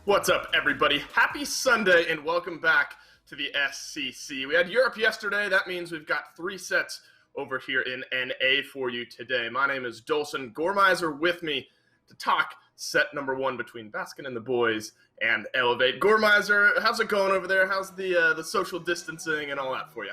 What's up, everybody? Happy Sunday, and welcome back to the SCC. We had Europe yesterday. That means we've got 3 sets over here in NA for you today. My name is Dolson. Gormizer with me to talk set number 1 between Baskin and the boys and Elevate. Gormizer, how's it going over there? How's the social distancing and all that for you?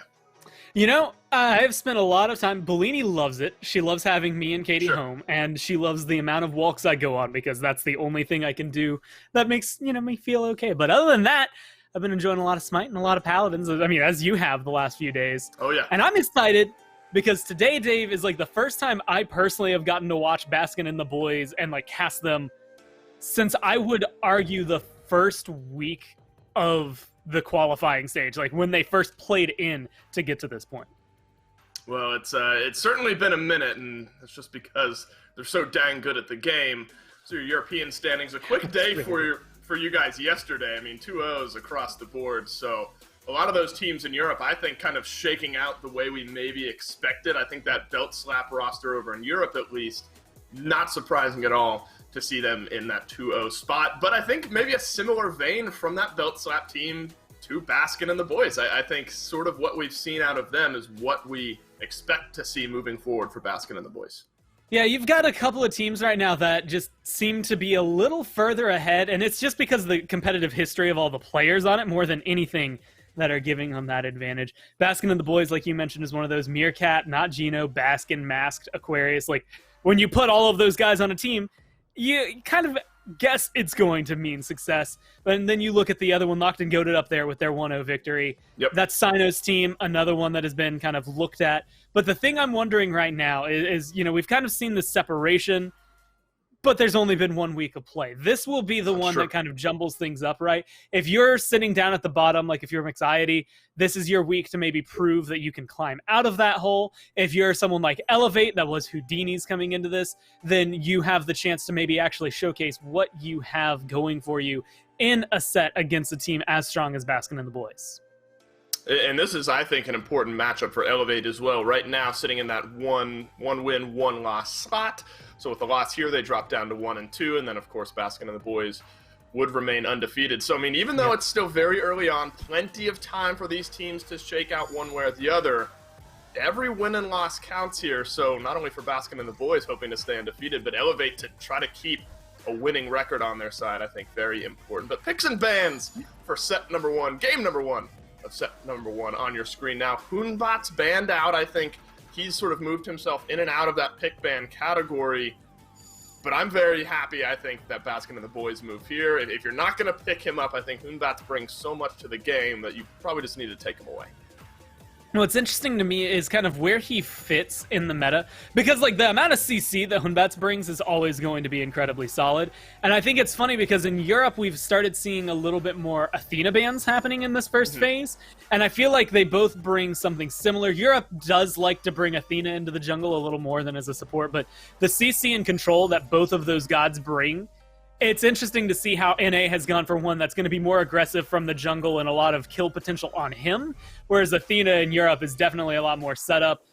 You know, I've spent a lot of time. Bellini loves it. She loves having me and Katie Sure. home, and she loves the amount of walks I go on because that's the only thing I can do that makes, me feel okay. But other than that, I've been enjoying a lot of Smite and a lot of Paladins. I mean, as you have the last few days. Oh, yeah. And I'm excited because today, Dave, is like the first time I personally have gotten to watch Baskin and the boys and like cast them since I would argue the first week of the qualifying stage, like when they first played in to get to this point. Well, it's certainly been a minute, and that's just because they're so dang good at the game. So your European standings, a quick day for you guys yesterday. I mean, 2-0s across the board. So a lot of those teams in Europe, I think, kind of shaking out the way we maybe expected. I think that belt slap roster over in Europe, at least, not surprising at all to see them in that 2-0 spot. But I think maybe a similar vein from that belt slap team to Baskin and the boys. I think sort of what we've seen out of them is what we expect to see moving forward for Baskin and the boys. Yeah, you've got a couple of teams right now that just seem to be a little further ahead, and it's just because of the competitive history of all the players on it more than anything that are giving them that advantage. Baskin and the boys, like you mentioned, is one of those. Meerkat, NotGeno, Baskin, Masked, Aquarius. Like, when you put all of those guys on a team, you kind of guess it's going to mean success. But then you look at the other one, Locked and Goated up there with their 1-0 victory. Yep. That's Sino's team, another one that has been kind of looked at. But the thing I'm wondering right now is we've kind of seen this separation, but there's only been 1 week of play. This will be the one that kind of jumbles things up, right? If you're sitting down at the bottom, like if you're Anxiety, this is your week to maybe prove that you can climb out of that hole. If you're someone like Elevate, that was Houdini's coming into this, then you have the chance to maybe actually showcase what you have going for you in a set against a team as strong as Baskin and the boys. And this is, I think, an important matchup for Elevate as well. Right now, sitting in that one win, 1 loss spot. So with the loss here, they drop down to 1-2, and then, of course, Baskin and the boys would remain undefeated. So, I mean, even though it's still very early on, plenty of time for these teams to shake out one way or the other, every win and loss counts here. So not only for Baskin and the boys hoping to stay undefeated, but Elevate to try to keep a winning record on their side, I think, very important. But picks and bans for set number 1, game number 1 of set number 1 on your screen now. Hoonbat's banned out. I think he's sort of moved himself in and out of that pick ban category. But I'm very happy, I think, that Baskin and the boys move here. And if you're not going to pick him up, I think Hoonbat brings so much to the game that you probably just need to take him away. What's interesting to me is kind of where he fits in the meta, because like the amount of CC that Hoonbat brings is always going to be incredibly solid. And I think it's funny because in Europe we've started seeing a little bit more Athena bans happening in this first phase, and I feel like they both bring something similar. Europe does like to bring Athena into the jungle a little more than as a support, but the CC and control that both of those gods bring, it's interesting to see how NA has gone for one that's going to be more aggressive from the jungle and a lot of kill potential on him, whereas Athena in Europe is definitely a lot more setup.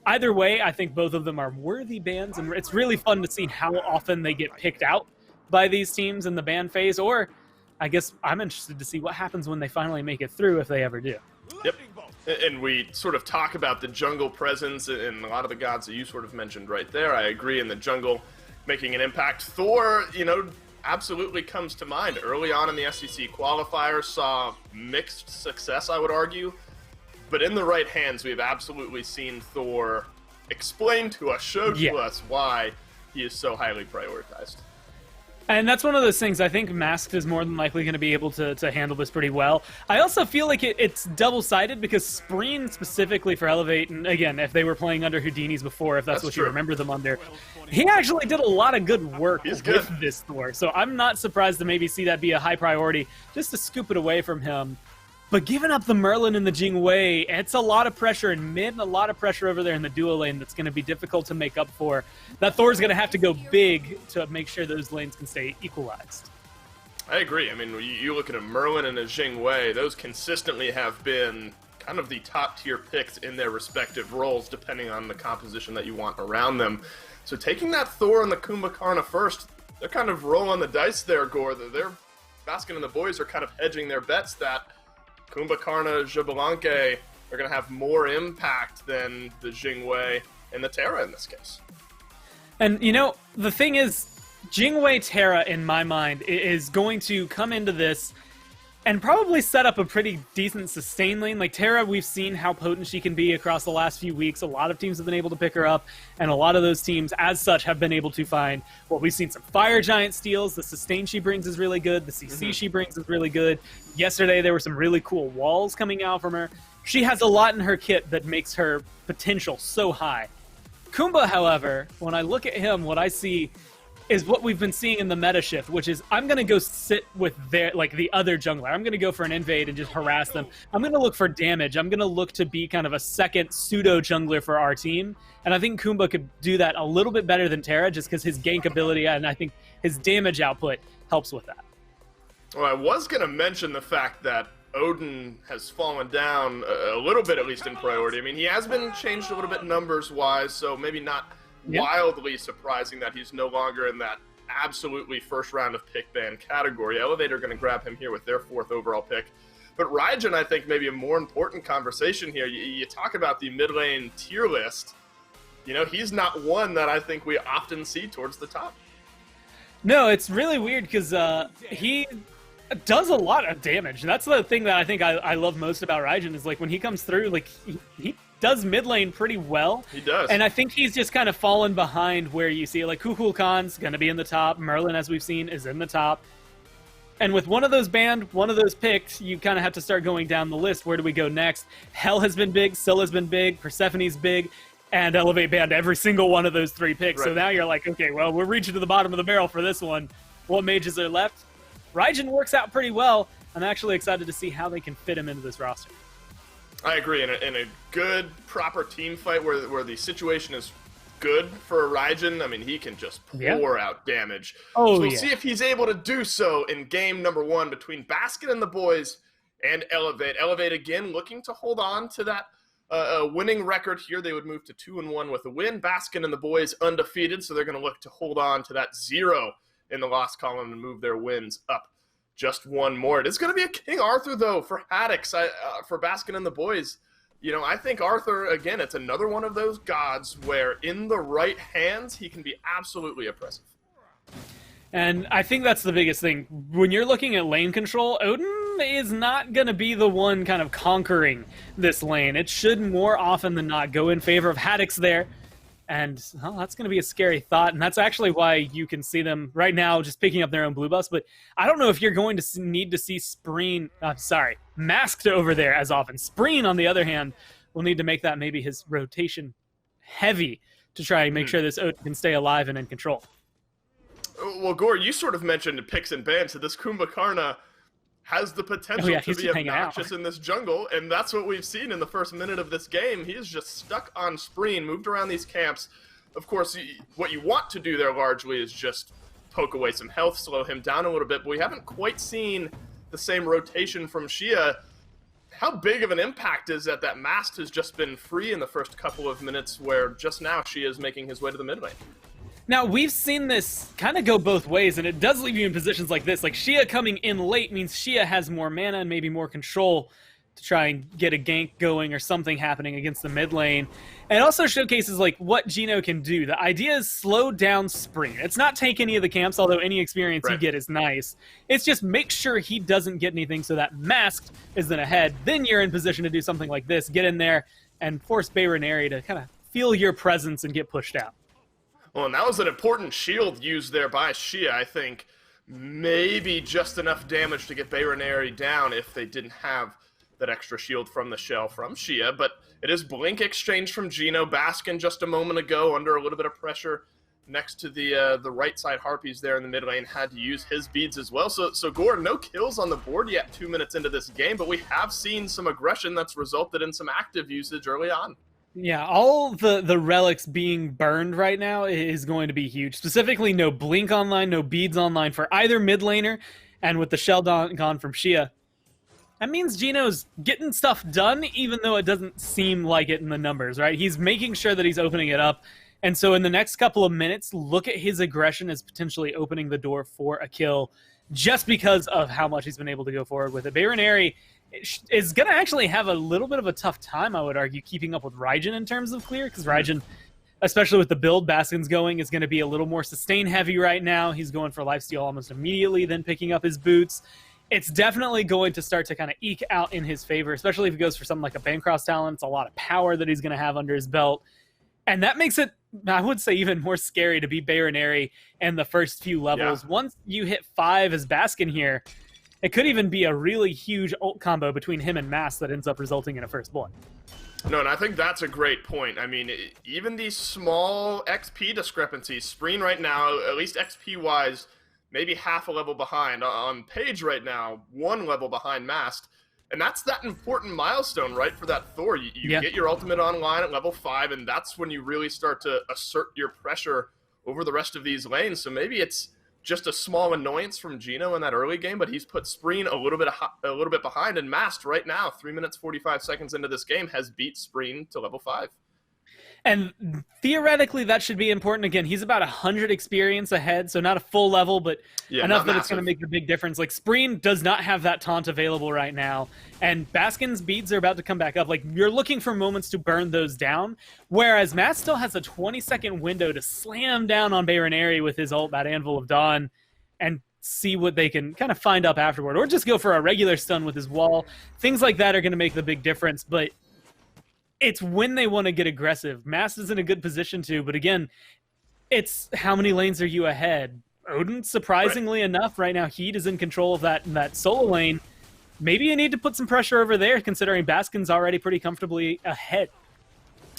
Either way, I think both of them are worthy bans, and it's really fun to see how often they get picked out by these teams in the ban phase, or I guess I'm interested to see what happens when they finally make it through, if they ever do. Yep. And we sort of talk about the jungle presence and a lot of the gods that you sort of mentioned right there. I agree in the jungle making an impact. Thor, absolutely comes to mind. Early on in the SCC qualifiers, saw mixed success, I would argue. But in the right hands, we've absolutely seen Thor explain to us, show to us why he is so highly prioritized. And that's one of those things. I think Masked is more than likely going to be able to handle this pretty well. I also feel like it's double-sided because SpreeeN specifically for Elevate, and again, if they were playing under Houdini's before, if that's what you remember them under, he actually did a lot of good work with this Thor. So I'm not surprised to maybe see that be a high priority, just to scoop it away from him. But giving up the Merlin and the Jing Wei, it's a lot of pressure in mid and a lot of pressure over there in the duo lane that's going to be difficult to make up for. That Thor's going to have to go big to make sure those lanes can stay equalized. I agree. I mean, you look at a Merlin and a Jing Wei, those consistently have been kind of the top-tier picks in their respective roles, depending on the composition that you want around them. So taking that Thor and the Kumbhakarna first, they're kind of rolling the dice there, Gore. They're Baskin and the boys are kind of hedging their bets that Kumbhakarna, Xbalanque are going to have more impact than the Jing and the Terra in this case. And, you know, the thing is, Jing Terra, in my mind, is going to come into this and probably set up a pretty decent sustain lane. Like, Terra, we've seen how potent she can be across the last few weeks. A lot of teams have been able to pick her up, and a lot of those teams, as such, have been able to find, well, we've seen some Fire Giant steals. The sustain she brings is really good. The CC she brings is really good. Yesterday, there were some really cool walls coming out from her. She has a lot in her kit that makes her potential so high. Kumbha, however, when I look at him, what I see is what we've been seeing in the meta shift, which is I'm going to go sit with the other jungler. I'm going to go for an invade and just harass them. I'm going to look for damage. I'm going to look to be kind of a second pseudo jungler for our team. And I think Kumbha could do that a little bit better than Terra just because his gank ability and I think his damage output helps with that. Well, I was going to mention the fact that Odin has fallen down a little bit, at least in priority. I mean, he has been changed a little bit numbers-wise, so maybe not wildly surprising that he's no longer in that absolutely first round of pick ban category. Elevate are going to grab him here with their 4th overall pick. But Raijin, I think, maybe a more important conversation here. You talk about the mid lane tier list. You know, he's not one that I think we often see towards the top. No, it's really weird because he does a lot of damage. That's the thing that I think I love most about Raijin is like when he comes through, like he does mid lane pretty well. He does. And I think he's just kind of fallen behind where you see like Kukulkan's going to be in the top. Merlin, as we've seen, is in the top. And with one of those banned, one of those picked, you kind of have to start going down the list. Where do we go next? Hell has been big. Scylla's been big. Persephone's big. And Elevate banned every single one of those 3 picks. Right. So now you're like, okay, well, we're reaching to the bottom of the barrel for this one. What mages are left? Raijin works out pretty well. I'm actually excited to see how they can fit him into this roster. I agree. In a good, proper team fight where the situation is good for Raijin, I mean, he can just pour out damage. Oh, so we'll see if he's able to do so in game number 1 between Baskin and the boys and Elevate. Elevate, again, looking to hold on to that winning record here. They would move to 2-1 with a win. Baskin and the boys undefeated, so they're going to look to hold on to that 0 in the loss column and move their wins up just 1 more. It is going to be a King Arthur, though, for Haddix, for Baskin and the boys. You know, I think Arthur, again, it's another one of those gods where in the right hands, he can be absolutely oppressive. And I think that's the biggest thing. When you're looking at lane control, Odin is not going to be the one kind of conquering this lane. It should more often than not go in favor of Haddix there. And well, that's going to be a scary thought. And that's actually why you can see them right now just picking up their own blue buffs. But I don't know if you're going to need to see Masked over there as often. SpreeeN, on the other hand, will need to make that maybe his rotation heavy to try and make sure this Odin can stay alive and in control. Well, Gore, you sort of mentioned picks and bans, so this Kumbhakarna has the potential to be obnoxious in this jungle, and that's what we've seen in the first minute of this game. He is just stuck on SpreeeN, moved around these camps. Of course, what you want to do there largely is just poke away some health, slow him down a little bit, but we haven't quite seen the same rotation from Shiaaaaa. How big of an impact is that Mast has just been free in the first couple of minutes, where just now Shiaaaaa is making his way to the mid lane? Now, we've seen this kind of go both ways, and it does leave you in positions like this. Like, Shiaaaaa coming in late means Shiaaaaa has more mana and maybe more control to try and get a gank going or something happening against the mid lane. And it also showcases, like, what Geno can do. The idea is slow down SpreeeN. It's not take any of the camps, although any experience you get is nice. It's just make sure he doesn't get anything so that Masked is then ahead. Then you're in position to do something like this. Get in there and force Bayroneri to kind of feel your presence and get pushed out. Well, and that was an important shield used there by Shiaaaaa. I think maybe just enough damage to get Bayroneri down if they didn't have that extra shield from the shell from Shiaaaaa. But it is blink exchange from Geno. Baskin just a moment ago under a little bit of pressure next to the right side Harpies there in the mid lane had to use his beads as well. So Gordon, no kills on the board yet 2 minutes into this game, but we have seen some aggression that's resulted in some active usage early on. Yeah, all the relics being burned right now is going to be huge. Specifically, no blink online, no beads online for either mid laner, and with the shell gone from Shiaaaaa, that means Geno's getting stuff done, even though it doesn't seem like it in the numbers, right? He's making sure that he's opening it up, and so in the next couple of minutes, look at his aggression as potentially opening the door for a kill just because of how much he's been able to go forward with it. Bayroneri is going to actually have a little bit of a tough time, I would argue, keeping up with Raijin in terms of clear, because Raijin, especially with the build Baskin's going, is going to be a little more sustain heavy right now. He's going for lifesteal almost immediately, then picking up his boots. It's definitely going to start to kind of eke out in his favor, especially if he goes for something like a Bancross talent. It's a lot of power that he's going to have under his belt. And that makes it, I would say, even more scary to be Bayroneri in the first few levels. Yeah. Once you hit 5 as Baskin here, it could even be a really huge ult combo between him and Mass that ends up resulting in a first blood. No, and I think that's a great point. I mean, even these small XP discrepancies, SpreeeN right now, at least XP-wise, maybe half a level behind. On Page right now, 1 level behind Mast. And that's that important milestone, right, for that Thor. You get your ultimate online at level 5, and that's when you really start to assert your pressure over the rest of these lanes. So maybe it's just a small annoyance from Geno in that early game, but he's put SpreeeN a little bit behind. And Mast right now, 3 minutes 45 seconds into this game, has beat SpreeeN to level 5. And theoretically, that should be important. Again, he's about 100 experience ahead, so not a full level, but enough that it's going to make a big difference. Like, SpreeeN does not have that taunt available right now, and Baskin's beads are about to come back up. Like, you're looking for moments to burn those down, whereas Matt still has a 20-second window to slam down on Bayroneri with his ult, that Anvil of Dawn, and see what they can kind of find up afterward, or just go for a regular stun with his wall. Things like that are going to make the big difference, but it's when they want to get aggressive. Mass is in a good position to, but again, it's how many lanes are you ahead? Odin, surprisingly enough, right now, Heeed is in control of that solo lane. Maybe you need to put some pressure over there, considering Baskin's already pretty comfortably ahead.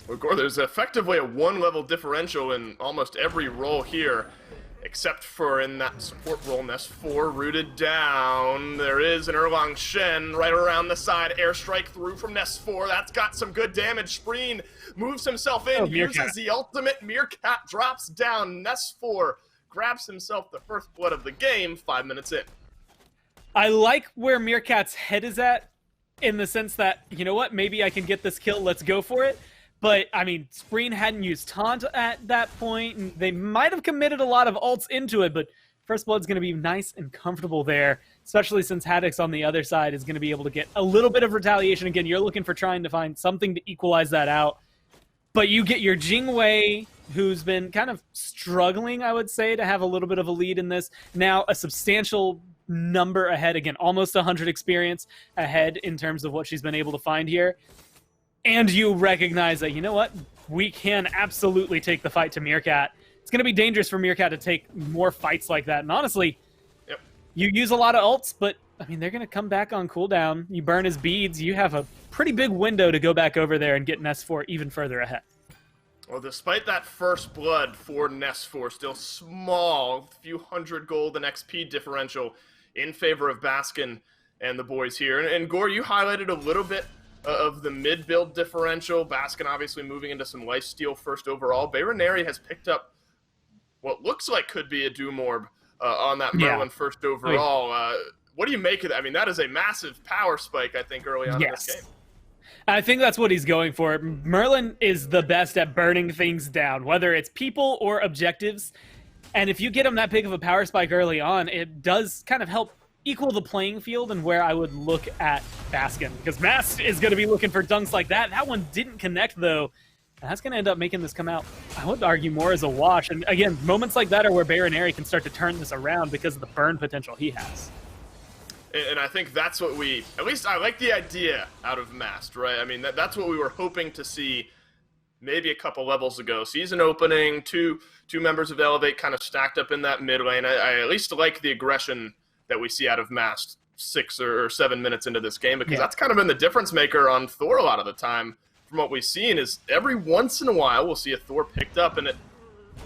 Well, Gore, there's effectively a 1-level differential in almost every role here, except for in that support role. Nesfor rooted down. There is an Erlang Shen right around the side. Airstrike through from Nesfor. That's got some good damage. SpreeeN moves himself in, uses the ultimate. Meerkat drops down. Nesfor grabs himself the first blood of the game 5 minutes in. I like where Meerkat's head is at, in the sense that, you know what, maybe I can get this kill, let's go for it. But, I mean, SpreeeN hadn't used taunt at that point, and they might have committed a lot of ults into it, but First Blood's going to be nice and comfortable there, especially since Haddix on the other side is going to be able to get a little bit of retaliation. Again, you're looking for trying to find something to equalize that out. But you get your Jing, who's been kind of struggling, I would say, to have a little bit of a lead in this. Now a substantial number ahead. Again, almost 100 experience ahead in terms of what she's been able to find here. And you recognize that, you know what, we can absolutely take the fight to Meerkat. It's going to be dangerous for Meerkat to take more fights like that. And honestly, you use a lot of ults, but, I mean, they're going to come back on cooldown. You burn his beads. You have a pretty big window to go back over there and get Nesfor even further ahead. Well, despite that first blood for Nesfor, still small, few hundred gold and XP differential in favor of Baskin and the boys here. And Gore, you highlighted a little bit of the mid-build differential. Baskin obviously moving into some lifesteal first overall. Bayroneri has picked up what looks like could be a Doom Orb on that Merlin first overall. What do you make of that? I mean, that is a massive power spike, I think, early on in this game. I think that's what he's going for. Merlin is the best at burning things down, whether it's people or objectives. And if you get him that big of a power spike early on, it does kind of help equal the playing field and where I would look at Baskin. Because Mass is going to be looking for dunks like that. That one didn't connect, though. And that's going to end up making this come out, I would argue, more as a wash. And again, moments like that are where Bayroneri can start to turn this around because of the burn potential he has. And I think that's what at least I like the idea out of Mast, right? I mean, that's what we were hoping to see maybe a couple levels ago. Season opening, two members of Elevate kind of stacked up in that mid lane. I at least like the aggression that we see out of Mast 6 or 7 minutes into this game, because that's kind of been the difference maker on Thor a lot of the time. From what we've seen is every once in a while we'll see a Thor picked up and it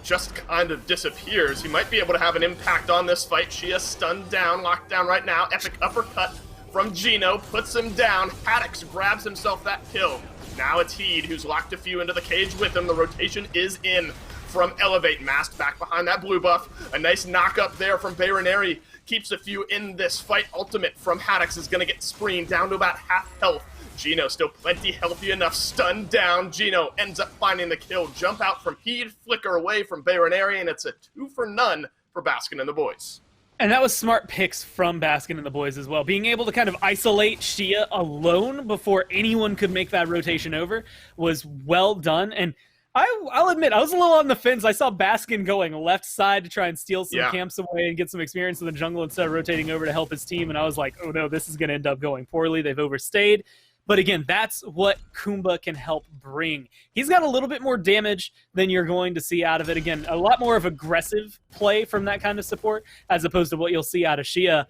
just kind of disappears. He might be able to have an impact on this fight. Shiaaaaa stunned down, locked down right now. Epic uppercut from Geno, puts him down. Haddix grabs himself that kill. Now it's Heeed, who's locked a few into the cage with him. The rotation is in from Elevate. Mast back behind that blue buff. A nice knock up there from Bayroneri. Keeps a few in this fight. Ultimate from Haddix is going to get SpreeeN down to about half health. Geno still plenty healthy enough, stunned down. Geno ends up finding the kill. Jump out from Heeed, flicker away from Bayroneri, and it's a 2 for none for Baskin and the boys. And that was smart picks from Baskin and the boys as well. Being able to kind of isolate Shiaaaaa alone before anyone could make that rotation over was well done. And I'll admit, I was a little on the fence. I saw Baskin going left side to try and steal some camps away and get some experience in the jungle instead of rotating over to help his team. And I was like, oh no, this is going to end up going poorly. They've overstayed. But again, that's what Kumbha can help bring. He's got a little bit more damage than you're going to see out of it. Again, a lot more of aggressive play from that kind of support as opposed to what you'll see out of Shiaaaaa.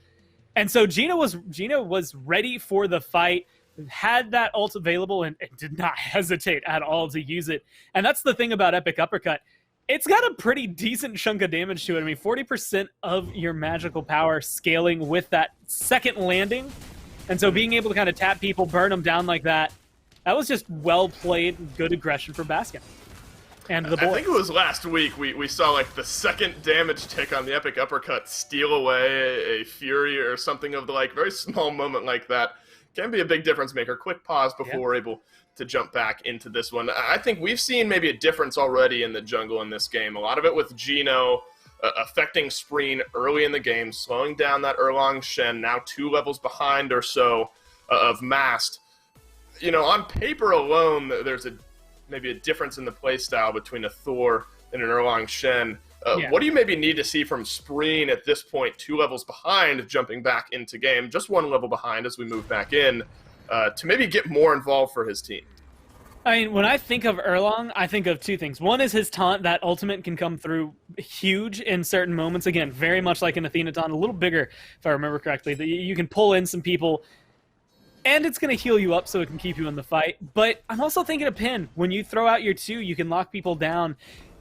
And so Gino was ready for the fight, had that ult available, and did not hesitate at all to use it. And that's the thing about Epic Uppercut. It's got a pretty decent chunk of damage to it. I mean, 40% of your magical power scaling with that second landing. And so being able to kind of tap people, burn them down like that, that was just well played, good aggression for Baskin and the boys. I think it was last week we saw like the second damage tick on the Epic Uppercut steal away a Fury or something of the like very small moment like that. Can be a big difference maker. Quick pause before we're able to jump back into this one. I think we've seen maybe a difference already in the jungle in this game. A lot of it with Geno affecting SpreeeN early in the game, slowing down that Erlang Shen, now 2 levels behind or so of Mast. You know, on paper alone, there's maybe a difference in the playstyle between a Thor and an Erlang Shen. What do you maybe need to see from SpreeeN at this point, 2 levels behind, jumping back into game, just 1 level behind as we move back in, to maybe get more involved for his team? I mean, when I think of Erlang, I think of 2 things. One is his taunt. That ultimate can come through huge in certain moments. Again, very much like an Athena taunt, a little bigger, if I remember correctly. You can pull in some people, and it's going to heal you up so it can keep you in the fight. But I'm also thinking of Pin. When you throw out your 2, you can lock people down.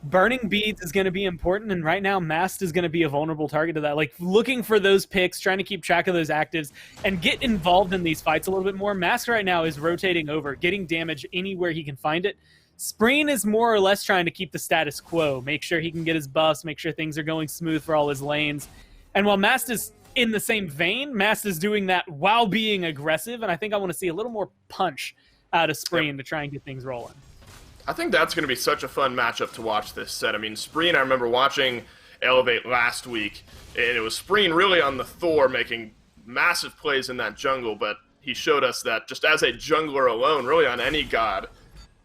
Burning beads is going to be important, and right now Mast is going to be a vulnerable target to that. Like, looking for those picks, trying to keep track of those actives, and get involved in these fights a little bit more. Mast right now is rotating over, getting damage anywhere he can find it. SpreeeN is more or less trying to keep the status quo, make sure he can get his buffs, make sure things are going smooth for all his lanes. And while Mast is in the same vein, Mast is doing that while being aggressive, and I think I want to see a little more punch out of SpreeeN to try and get things rolling. I think that's going to be such a fun matchup to watch this set. I mean, SpreeeN, I remember watching Elevate last week, and it was SpreeeN really on the Thor making massive plays in that jungle, but he showed us that just as a jungler alone, really on any god,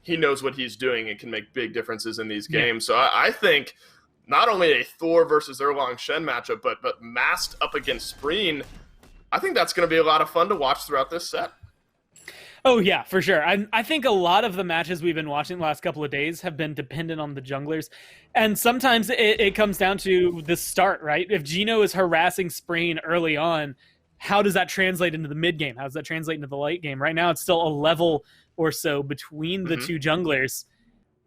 he knows what he's doing and can make big differences in these games. So I think not only a Thor versus Erlang Shen matchup, but Mast up against SpreeeN, I think that's going to be a lot of fun to watch throughout this set. Oh, yeah, for sure. I think a lot of the matches we've been watching the last couple of days have been dependent on the junglers. And sometimes it comes down to the start, right? If Geno is harassing SpreeeN early on, how does that translate into the mid game? How does that translate into the late game? Right now, it's still a level or so between the 2 junglers.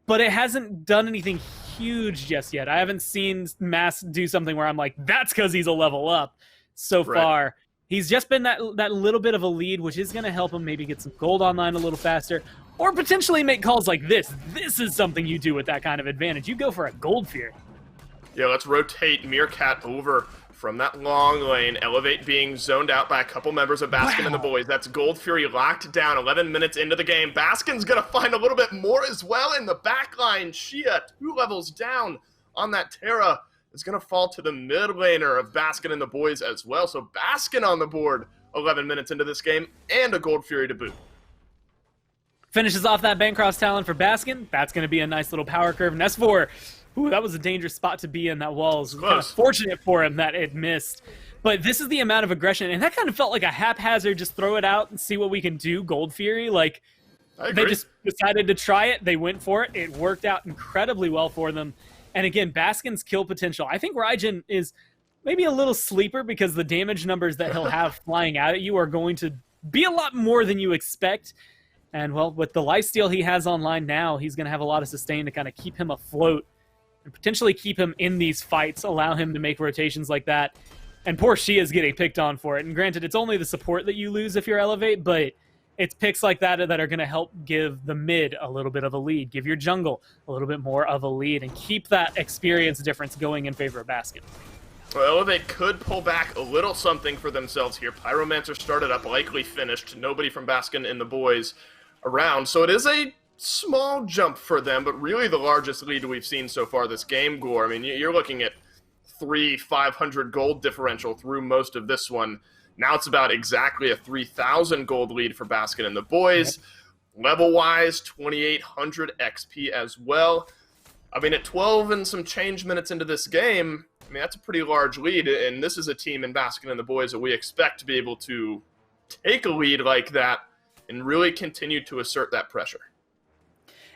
But it hasn't done anything huge just yet. I haven't seen Mast do something where I'm like, that's because he's a level up so far. He's just been that little bit of a lead, which is going to help him maybe get some gold online a little faster, or potentially make calls like this. This is something you do with that kind of advantage. You go for a gold Fury. Yeah, let's rotate Meerkat over from that long lane. Elevate being zoned out by a couple members of Baskin and the boys. That's gold Fury locked down 11 minutes into the game. Baskin's going to find a little bit more as well in the backline. Shiaaaaa 2 levels down on that Terra. Is going to fall to the mid laner of Baskin and the boys as well. So Baskin on the board 11 minutes into this game, and a Gold Fury to boot. Finishes off that Bancross Talon for Baskin. That's going to be a nice little power curve. Nesfor, ooh, that was a dangerous spot to be in. That wall was kind of fortunate for him that it missed. But this is the amount of aggression, and that kind of felt like a haphazard, just throw it out and see what we can do, Gold Fury. Like, they just decided to try it. They went for it. It worked out incredibly well for them. And again, Baskin's kill potential. I think Raijin is maybe a little sleeper because the damage numbers that he'll have flying out at you are going to be a lot more than you expect. And, well, with the lifesteal he has online now, he's going to have a lot of sustain to kind of keep him afloat and potentially keep him in these fights, allow him to make rotations like that. And poor Shiaaa's getting picked on for it. And granted, it's only the support that you lose if you're Elevate, but it's picks like that are going to help give the mid a little bit of a lead, give your jungle a little bit more of a lead, and keep that experience difference going in favor of Baskin. Well, Elevate could pull back a little something for themselves here. Pyromancer started up, likely finished. Nobody from Baskin and the boys around. So it is a small jump for them, but really the largest lead we've seen so far this game, Gore. I mean, you're looking at 500 gold differential through most of this one. Now it's about exactly a 3,000 gold lead for Baskin and the boys. Yep. Level-wise, 2,800 XP as well. I mean, at 12 and some change minutes into this game, I mean, that's a pretty large lead, and this is a team in Baskin and the boys that we expect to be able to take a lead like that and really continue to assert that pressure.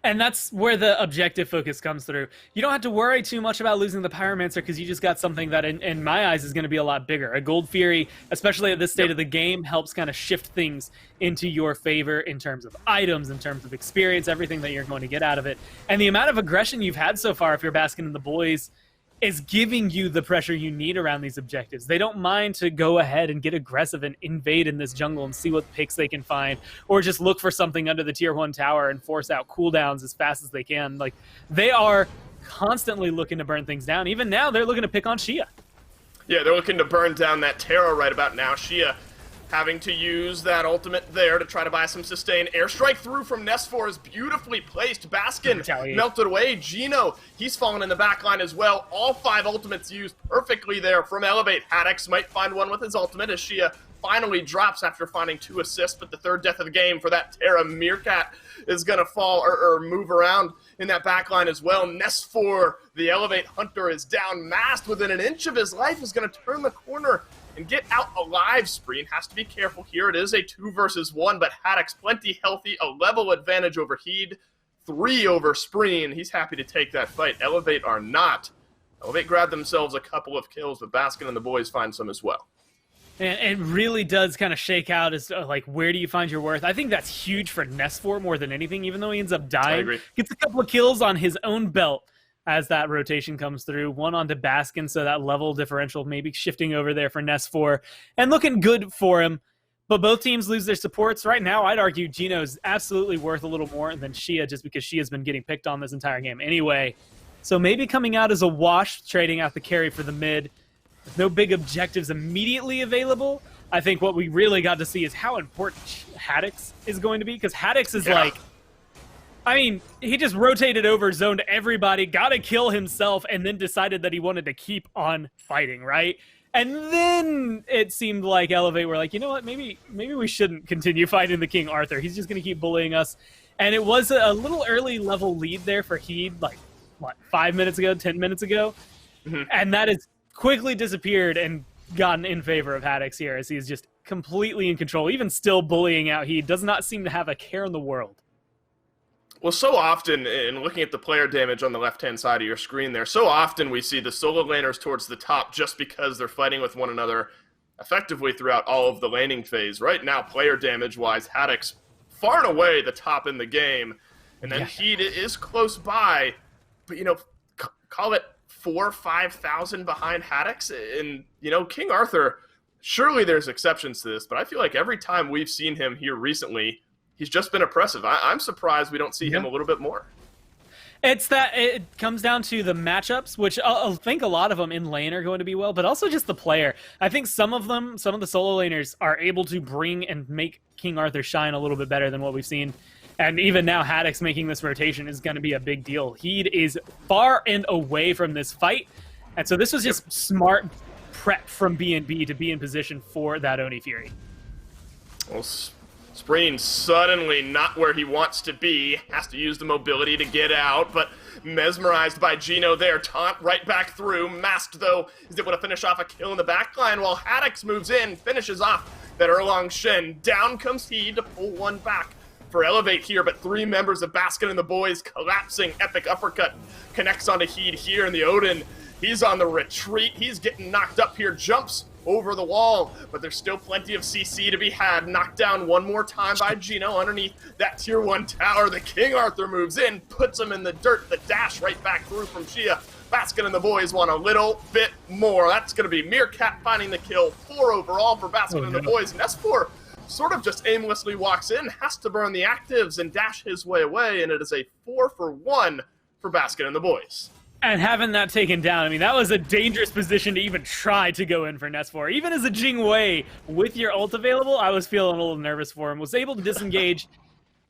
And that's where the objective focus comes through. You don't have to worry too much about losing the Pyromancer because you just got something that, in my eyes, is going to be a lot bigger. A Gold Fury, especially at this state of the game, helps kind of shift things into your favor in terms of items, in terms of experience, everything that you're going to get out of it. And the amount of aggression you've had so far, if you're Baskin and the boys, is giving you the pressure you need around these objectives. They don't mind to go ahead and get aggressive and invade in this jungle and see what picks they can find, or just look for something under the tier 1 tower and force out cooldowns as fast as they can. Like, they are constantly looking to burn things down. Even now, they're looking to pick on Shiaaaaa. Yeah, they're looking to burn down that Terra right about now. Shiaaaaa having to use that ultimate there to try to buy some sustain. Airstrike through from Nesfor is beautifully placed. Baskin melted away. Geno, he's fallen in the back line as well. All 5 ultimates used perfectly there from Elevate. Haddix might find one with his ultimate as Shiaaaaa finally drops after finding 2 assists, but the 3rd death of the game for that Terra. Meerkat is going to fall or move around in that back line as well. Nesfor, the Elevate Hunter, is down. Mast within an inch of his life is going to turn the corner and get out alive. SpreeeN has to be careful here. It is a 2 versus 1, but Haddix plenty healthy, a level advantage over Heeed, 3 over SpreeeN. He's happy to take that fight. Elevate are not. Elevate grabbed themselves a couple of kills, but Baskin and the boys find some as well. And it really does kind of shake out as like, where do you find your worth? I think that's huge for Nesfor more than anything, even though he ends up dying. I agree. Gets a couple of kills on his own belt as that rotation comes through. One onto Baskin, so that level differential maybe shifting over there for Nesfor. And looking good for him. But both teams lose their supports. Right now, I'd argue Geno's absolutely worth a little more than Shiaaaaa, just because Shiaaa's been getting picked on this entire game anyway. So maybe coming out as a wash, trading out the carry for the mid. With no big objectives immediately available, I think what we really got to see is how important Haddix is going to be. Because Haddix is like... I mean, he just rotated over, zoned everybody, got a kill himself, and then decided that he wanted to keep on fighting, right? And then it seemed like Elevate were like, you know what, maybe we shouldn't continue fighting the King Arthur. He's just going to keep bullying us. And it was a little early level lead there for Heeed, like, what, 5 minutes ago, 10 minutes ago? Mm-hmm. And that has quickly disappeared and gotten in favor of Haddix here, as he's just completely in control, even still bullying out Heeed. Does not seem to have a care in the world. Well, so often, in looking at the player damage on the left-hand side of your screen there, so often we see the solo laners towards the top just because they're fighting with one another effectively throughout all of the laning phase. Right now, player damage-wise, Haddix far and away the top in the game, and then Heeed is close by, but, you know, call it 4,000 or 5,000 behind Haddix, and, you know, King Arthur, surely there's exceptions to this, but I feel like every time we've seen him here recently, he's just been oppressive. I'm surprised we don't see him a little bit more. It's that it comes down to the matchups, which I think a lot of them in lane are going to be well, but also just the player. I think some of the solo laners are able to bring and make King Arthur shine a little bit better than what we've seen. And even now, Haddix making this rotation is going to be a big deal. Heeed is far and away from this fight, and so this was just smart prep from B&B to be in position for that Oni Fury. Well, SpreeeN suddenly not where he wants to be, has to use the mobility to get out, but mesmerized by Geno there, taunt right back through. Masked, though, is able to finish off a kill in the backline while Haddix moves in, finishes off that Erlang Shen. Down comes Heeed to pull one back for Elevate here, but 3 members of Baskin and the boys collapsing. Epic uppercut connects onto Heeed here, and the Odin, he's on the retreat. He's getting knocked up here, jumps over the wall, but there's still plenty of CC to be had. Knocked down one more time by Geno underneath that tier 1 tower. The King Arthur moves in, puts him in the dirt. The dash right back through from Shiaaaaa. Baskin and the boys want a little bit more. That's going to be Meerkat finding the kill. 4 overall for Baskin and the boys. Nesfor sort of just aimlessly walks in, has to burn the actives and dash his way away, and it is a 4 for 1 for Baskin and the boys. And having that taken down, I mean, that was a dangerous position to even try to go in for Nesfor. Even as a Jing Wei with your ult available, I was feeling a little nervous for him. Was able to disengage.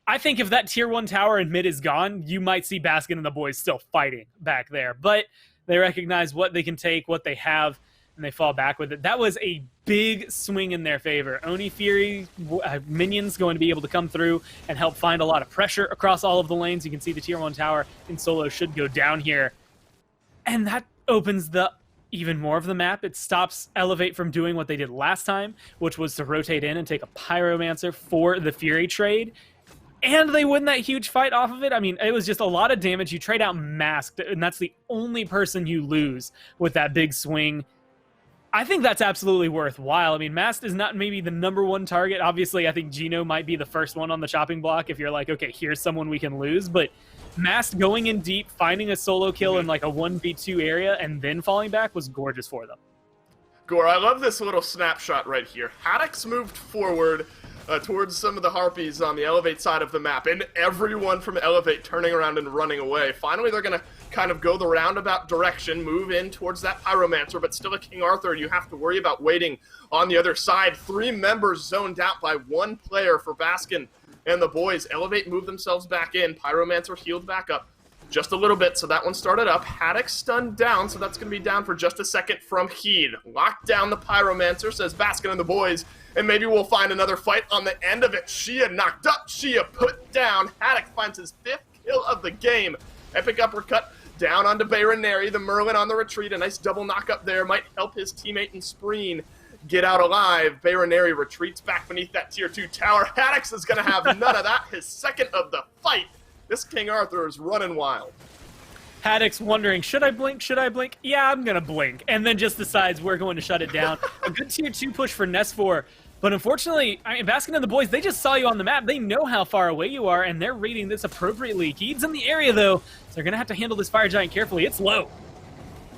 I think if that tier 1 tower in mid is gone, you might see Baskin and the boys still fighting back there. But They recognize what they can take, what they have, and they fall back with it. That was a big swing in their favor. Oni Fury minions going to be able to come through and help find a lot of pressure across all of the lanes. You can see the tier 1 tower in solo should go down here. And that opens the even more of the map. It stops Elevate from doing what they did last time, which was to rotate in and take a Pyromancer for the Fury trade. And they win that huge fight off of it. I mean, it was just a lot of damage. You trade out Masked, and that's the only person you lose with that big swing. I think that's absolutely worthwhile. I mean, Masked is not maybe the #1 target. Obviously, I think Geno might be the first one on the chopping block if you're like, okay, here's someone we can lose. But Masked going in deep, finding a solo kill in like a 1v2 area, and then falling back was gorgeous for them. Gore, I love this little snapshot right here. Haddix moved forward towards some of the Harpies on the Elevate side of the map, and everyone from Elevate turning around and running away. Finally, they're going to kind of go the roundabout direction, move in towards that Pyromancer, but still a King Arthur you have to worry about waiting on the other side. 3 members zoned out by 1 player for Baskin and the boys. Elevate moved themselves back in. Pyromancer healed back up just a little bit, so that one started up. Haddix stunned down, so that's going to be down for just a second from Heeed. Locked down the Pyromancer, says Baskin and the boys, and maybe we'll find another fight on the end of it. Shiaaaaa knocked up, Shiaaaaa put down. Haddix finds his 5th kill of the game. Epic uppercut down onto Bayroneri, the Merlin on the retreat. A nice double knock up there might help his teammate in SpreeeN get out alive. Bayroneri retreats back beneath that tier 2 tower. Haddix is going to have none of that, his 2nd of the fight. This King Arthur is running wild. Haddix wondering, should I blink? Should I blink? Yeah, I'm going to blink. And then just decides we're going to shut it down. A good tier 2 push for Nesfor. But unfortunately, Baskin and the boys, they just saw you on the map. They know how far away you are, and they're reading this appropriately. Heed's in the area, though, so they're going to have to handle this Fire Giant carefully. It's low.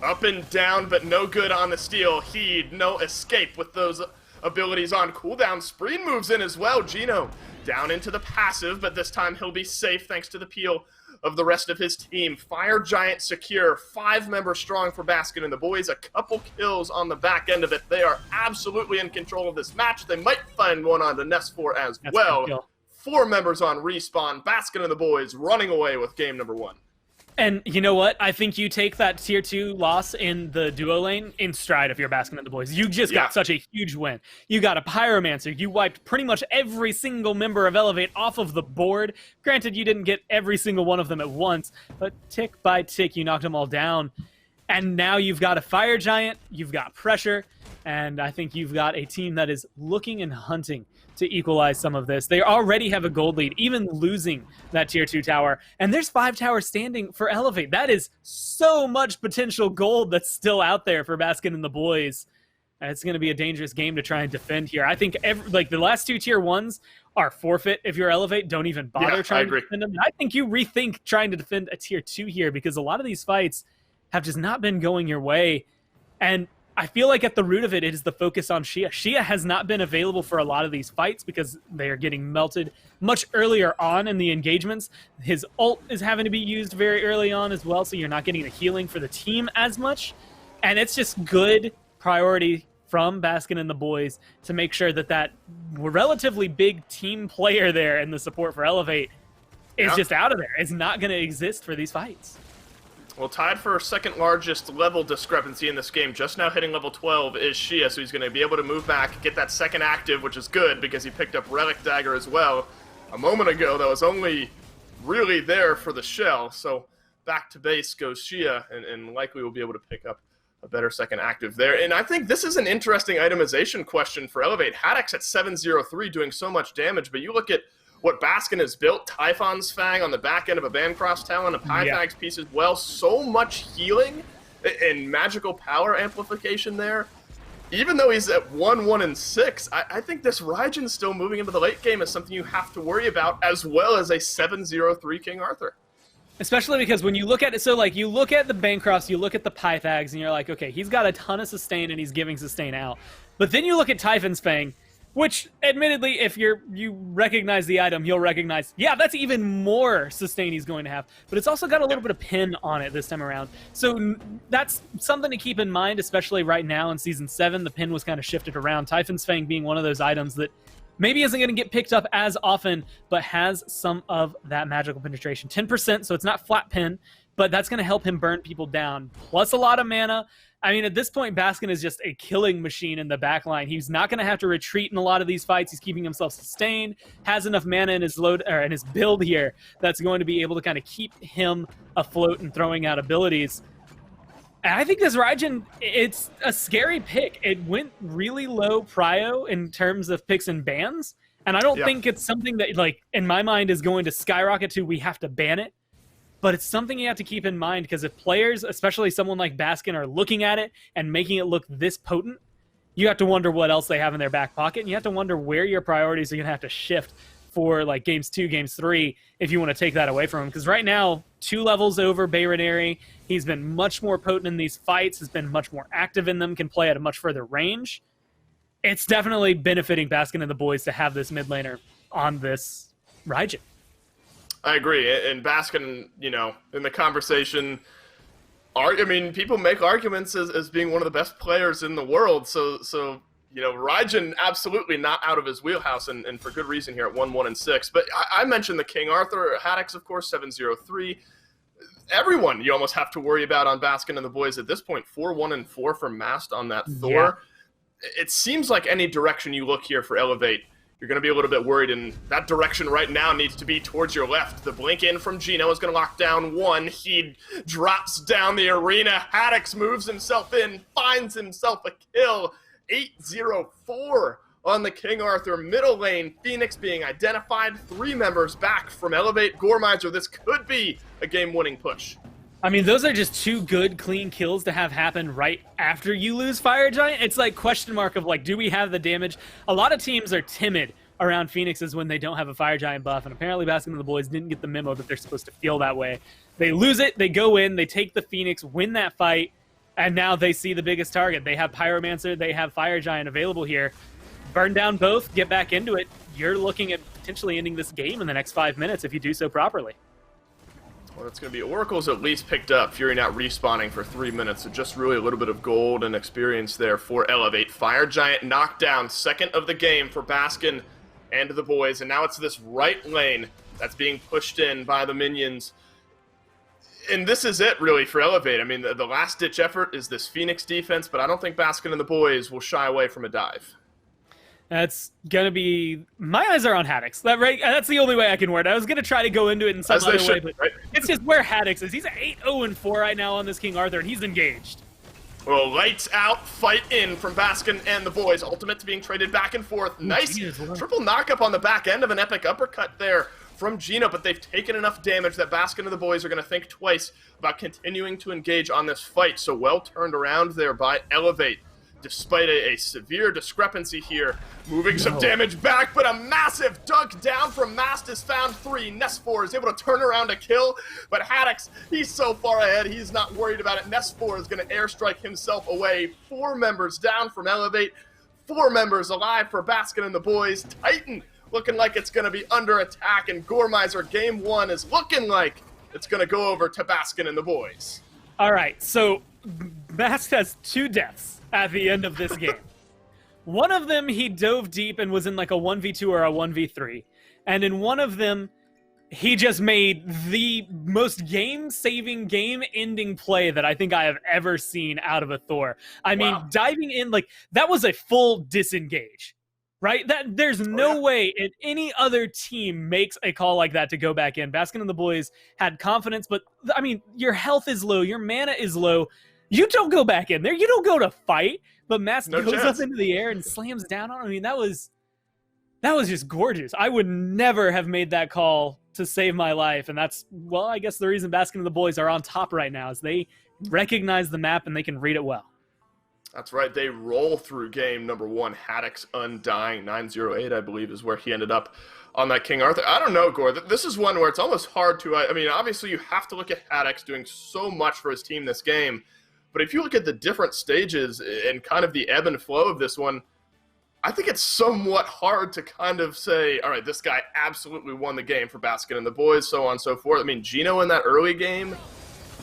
Up and down, but no good on the steal. Heeed, no escape with those abilities on cooldown. SpreeeN moves in as well. Geno down into the passive, but this time he'll be safe thanks to the peel of the rest of his team. Fire Giant secure, 5 members strong for Baskin and the boys. A couple kills on the back end of it. They are absolutely in control of this match. They might find one onto Nesfor as well. 4 members on respawn. Baskin and the boys running away with game number 1. And you know what? I think you take that tier 2 loss in the duo lane in stride if you're Baskin and the boys. You just got such a huge win. You got a Pyromancer. You wiped pretty much every single member of Elevate off of the board. Granted, you didn't get every single one of them at once, but tick by tick, you knocked them all down. And now you've got a Fire Giant, you've got pressure, and I think you've got a team that is looking and hunting to equalize some of this. They already have a gold lead, even losing that tier 2 tower. And there's 5 towers standing for Elevate. That is so much potential gold that's still out there for Baskin and the boys. And it's going to be a dangerous game to try and defend here. I think the last 2 tier 1s are forfeit if you're Elevate. Don't even bother trying to defend them. And I think you rethink trying to defend a tier 2 here, because a lot of these fights have just not been going your way. And I feel like at the root of it is the focus on Shiaaaaa. Shiaaaaa has not been available for a lot of these fights because they are getting melted much earlier on in the engagements. His ult is having to be used very early on as well, so you're not getting the healing for the team as much. And it's just good priority from Baskin and the boys to make sure that that relatively big team player there in the support for Elevate is just out of there. It's not going to exist for these fights. Well, tied for 2nd largest level discrepancy in this game, just now hitting level 12, is Shiaaaaa, so he's going to be able to move back, get that 2nd active, which is good because he picked up Relic Dagger as well a moment ago. That was only really there for the shell, so back to base goes Shiaaaaa, and likely will be able to pick up a better 2nd active there. And I think this is an interesting itemization question for Elevate. Haddix at 703 doing so much damage, but you look at what Baskin has built, Typhon's Fang on the back end of a Bancross Talon, a Pythag's piece as well, so much healing and magical power amplification there. Even though he's at 1, 1, and 6, I think this Raijin still moving into the late game is something you have to worry about, as well as a 703 King Arthur. Especially because when you look at it, so like you look at the Bancross, you look at the Pythags, and you're like, okay, he's got a ton of sustain and he's giving sustain out. But then you look at Typhon's Fang, which, admittedly, if you recognize the item, you'll recognize, yeah, that's even more sustain he's going to have. But it's also got a little bit of pin on it this time around. So that's something to keep in mind, especially right now in Season 7. The pin was kind of shifted around. Typhon's Fang being one of those items that maybe isn't going to get picked up as often, but has some of that magical penetration. 10%, so it's not flat pin, but that's going to help him burn people down. Plus a lot of mana. I mean, at this point, Baskin is just a killing machine in the backline. He's not going to have to retreat in a lot of these fights. He's keeping himself sustained, has enough mana in his load or in his build here that's going to be able to kind of keep him afloat and throwing out abilities. And I think this Raijin, it's a scary pick. It went really low prio in terms of picks and bans, and I don't think it's something that, like, in my mind is going to skyrocket to we have to ban it. But it's something you have to keep in mind, because if players, especially someone like Baskin, are looking at it and making it look this potent, you have to wonder what else they have in their back pocket, and you have to wonder where your priorities are going to have to shift for like games 2, games 3, if you want to take that away from him. Because right now, 2 levels over Bayroneri, he's been much more potent in these fights, has been much more active in them, can play at a much further range. It's definitely benefiting Baskin and the boys to have this mid laner on this Raijin. I agree. And Baskin, you know, in the conversation, I mean, people make arguments as being one of the best players in the world. So you know, Raijin absolutely not out of his wheelhouse, and for good reason here at 1-1-6. But I mentioned the King Arthur, Haddix, of course, 7-0-3. Everyone you almost have to worry about on Baskin and the boys at this point. 4-1-4 for Mast on that Thor. Yeah. It seems like any direction you look here for Elevate, you're going to be a little bit worried, and that direction right now needs to be towards your left. The blink in from Geno is going to lock down one. He drops down the arena. Haddix moves himself in, finds himself a kill. 8-0-4 on the King Arthur middle lane. Phoenix being identified. 3 members back from Elevate. Gormizer, this could be a game-winning push. I mean, those are just 2 good, clean kills to have happen right after you lose Fire Giant. It's like question mark of, like, do we have the damage? A lot of teams are timid around Phoenixes when they don't have a Fire Giant buff, and apparently Baskin and the boys didn't get the memo that they're supposed to feel that way. They lose it, they go in, they take the Phoenix, win that fight, and now they see the biggest target. They have Pyromancer, they have Fire Giant available here. Burn down both, get back into it. You're looking at potentially ending this game in the next 5 minutes if you do so properly. Well, it's going to be Oracle's at least picked up. Fury not respawning for 3 minutes, so just really a little bit of gold and experience there for Elevate. Fire Giant knocked down, second of the game for Baskin and the boys, and now it's this right lane that's being pushed in by the minions. And this is it, really, for Elevate. I mean, the last-ditch effort is this Phoenix defense, but I don't think Baskin and the boys will shy away from a dive. That's going to be... My eyes are on Haddix. That's the only way I can word it. I was going to try to go into it in some other way, but right? It's just where Haddix is. He's at 8-0-4 right now on this King Arthur, and he's engaged. Well, lights out, fight in from Baskin and the boys. Ultimates being traded back and forth. Nice triple knock-up on the back end of an epic uppercut there from Geno, but they've taken enough damage that Baskin and the boys are going to think twice about continuing to engage on this fight. So well turned around there by Elevate. Despite a severe discrepancy here, moving some damage back, but a massive dunk down from Mast is found 3. Nesfor is able to turn around a kill, but Haddix, he's so far ahead, he's not worried about it. Nesfor is going to airstrike himself away. 4 members down from Elevate, 4 members alive for Baskin and the boys. Titan looking like it's going to be under attack, and Gormizer game 1 is looking like it's going to go over to Baskin and the boys. All right, so Mast has 2 deaths at the end of this game. One of them, he dove deep and was in like a 1v2 or a 1v3. And in one of them, he just made the most game-saving, game-ending play that I think I have ever seen out of a Thor. I mean, diving in, like, that was a full disengage, right? There's no way any other team makes a call like that to go back in. Baskin and the boys had confidence, but, I mean, your health is low, your mana is low. You don't go back in there. You don't go to fight. But Mast goes up into the air and slams down on him. I mean, that was just gorgeous. I would never have made that call to save my life. And that's, well, I guess the reason Baskin and the boys are on top right now is they recognize the map and they can read it well. That's right. They roll through game number 1. Haddix Undying. 908, I believe, is where he ended up on that King Arthur. I don't know, Gore. This is one where it's almost hard to... I mean, obviously, you have to look at Haddix doing so much for his team this game. But if you look at the different stages and kind of the ebb and flow of this one, I think it's somewhat hard to kind of say, all right, this guy absolutely won the game for Baskin and the boys, so on and so forth. I mean, Geno in that early game,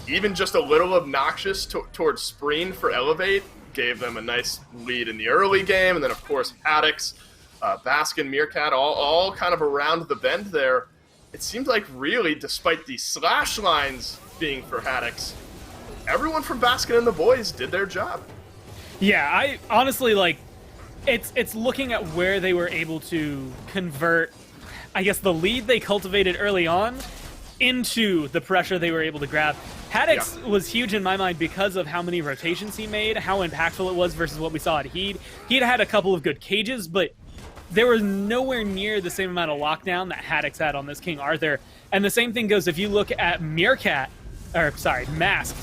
even just a little obnoxious towards SpreeeN for Elevate, gave them a nice lead in the early game. And then, of course, Haddix, Baskin, Meerkat, all kind of around the bend there. It seemed like really, despite the slash lines being for Haddix. Everyone from Baskin and the boys did their job. Yeah, I honestly, like, it's looking at where they were able to convert, I guess, the lead they cultivated early on into the pressure they were able to grab. Haddix was huge in my mind because of how many rotations he made, how impactful it was versus what we saw at Heeed. Heeed had a couple of good cages, but there was nowhere near the same amount of lockdown that Haddix had on this King Arthur. And the same thing goes if you look at Meerkat, or sorry, Masked.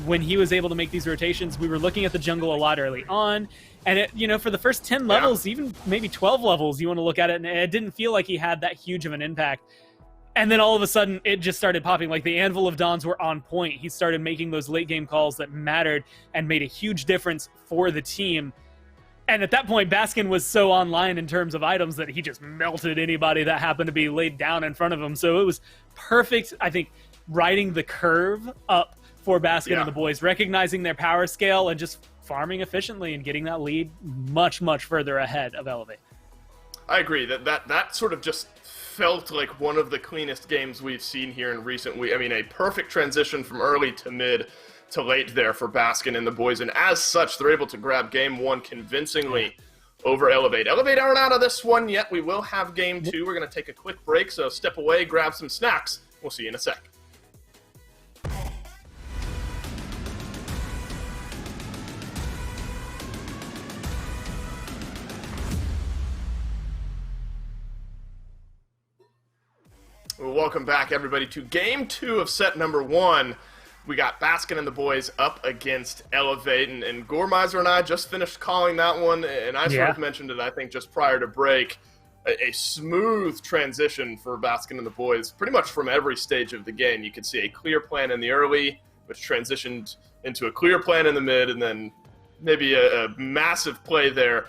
When he was able to make these rotations, we were looking at the jungle a lot early on. And, it, you know, for the first 10 levels, even maybe 12 levels, you want to look at it, and it didn't feel like he had that huge of an impact. And then all of a sudden, it just started popping. Like, the Anvil of Dawns were on point. He started making those late-game calls that mattered and made a huge difference for the team. And at that point, Baskin was so online in terms of items that he just melted anybody that happened to be laid down in front of him. So it was perfect, I think, riding the curve up for Baskin and the boys, recognizing their power scale and just farming efficiently and getting that lead much, much further ahead of Elevate. I agree. That sort of just felt like one of the cleanest games we've seen here in recent weeks. I mean, a perfect transition from early to mid to late there for Baskin and the boys, and as such, they're able to grab game one convincingly over Elevate. Elevate aren't out of this one yet. We will have game two. We're going to take a quick break, so step away, grab some snacks. We'll see you in a sec. Well, welcome back, everybody, to game two of set number one. We got Baskin and the boys up against Elevate, and Gormizer and I just finished calling that one, and I sort of mentioned it, I think, just prior to break. A smooth transition for Baskin and the boys, pretty much from every stage of the game. You could see a clear plan in the early, which transitioned into a clear plan in the mid, and then maybe a massive play there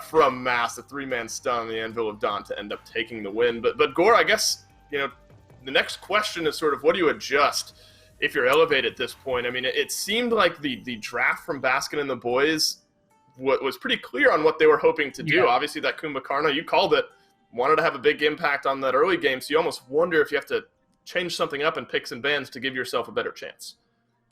from Mass, a three-man stun on the Anvil of Dawn to end up taking the win. But Gore, I guess, you know, the next question is sort of what do you adjust if you're Elevate at this point? I mean, it seemed like the draft from Baskin and the boys was pretty clear on what they were hoping to do. Obviously, that Kumbhakarna, you called it, wanted to have a big impact on that early game, so you almost wonder if you have to change something up in picks and bans to give yourself a better chance.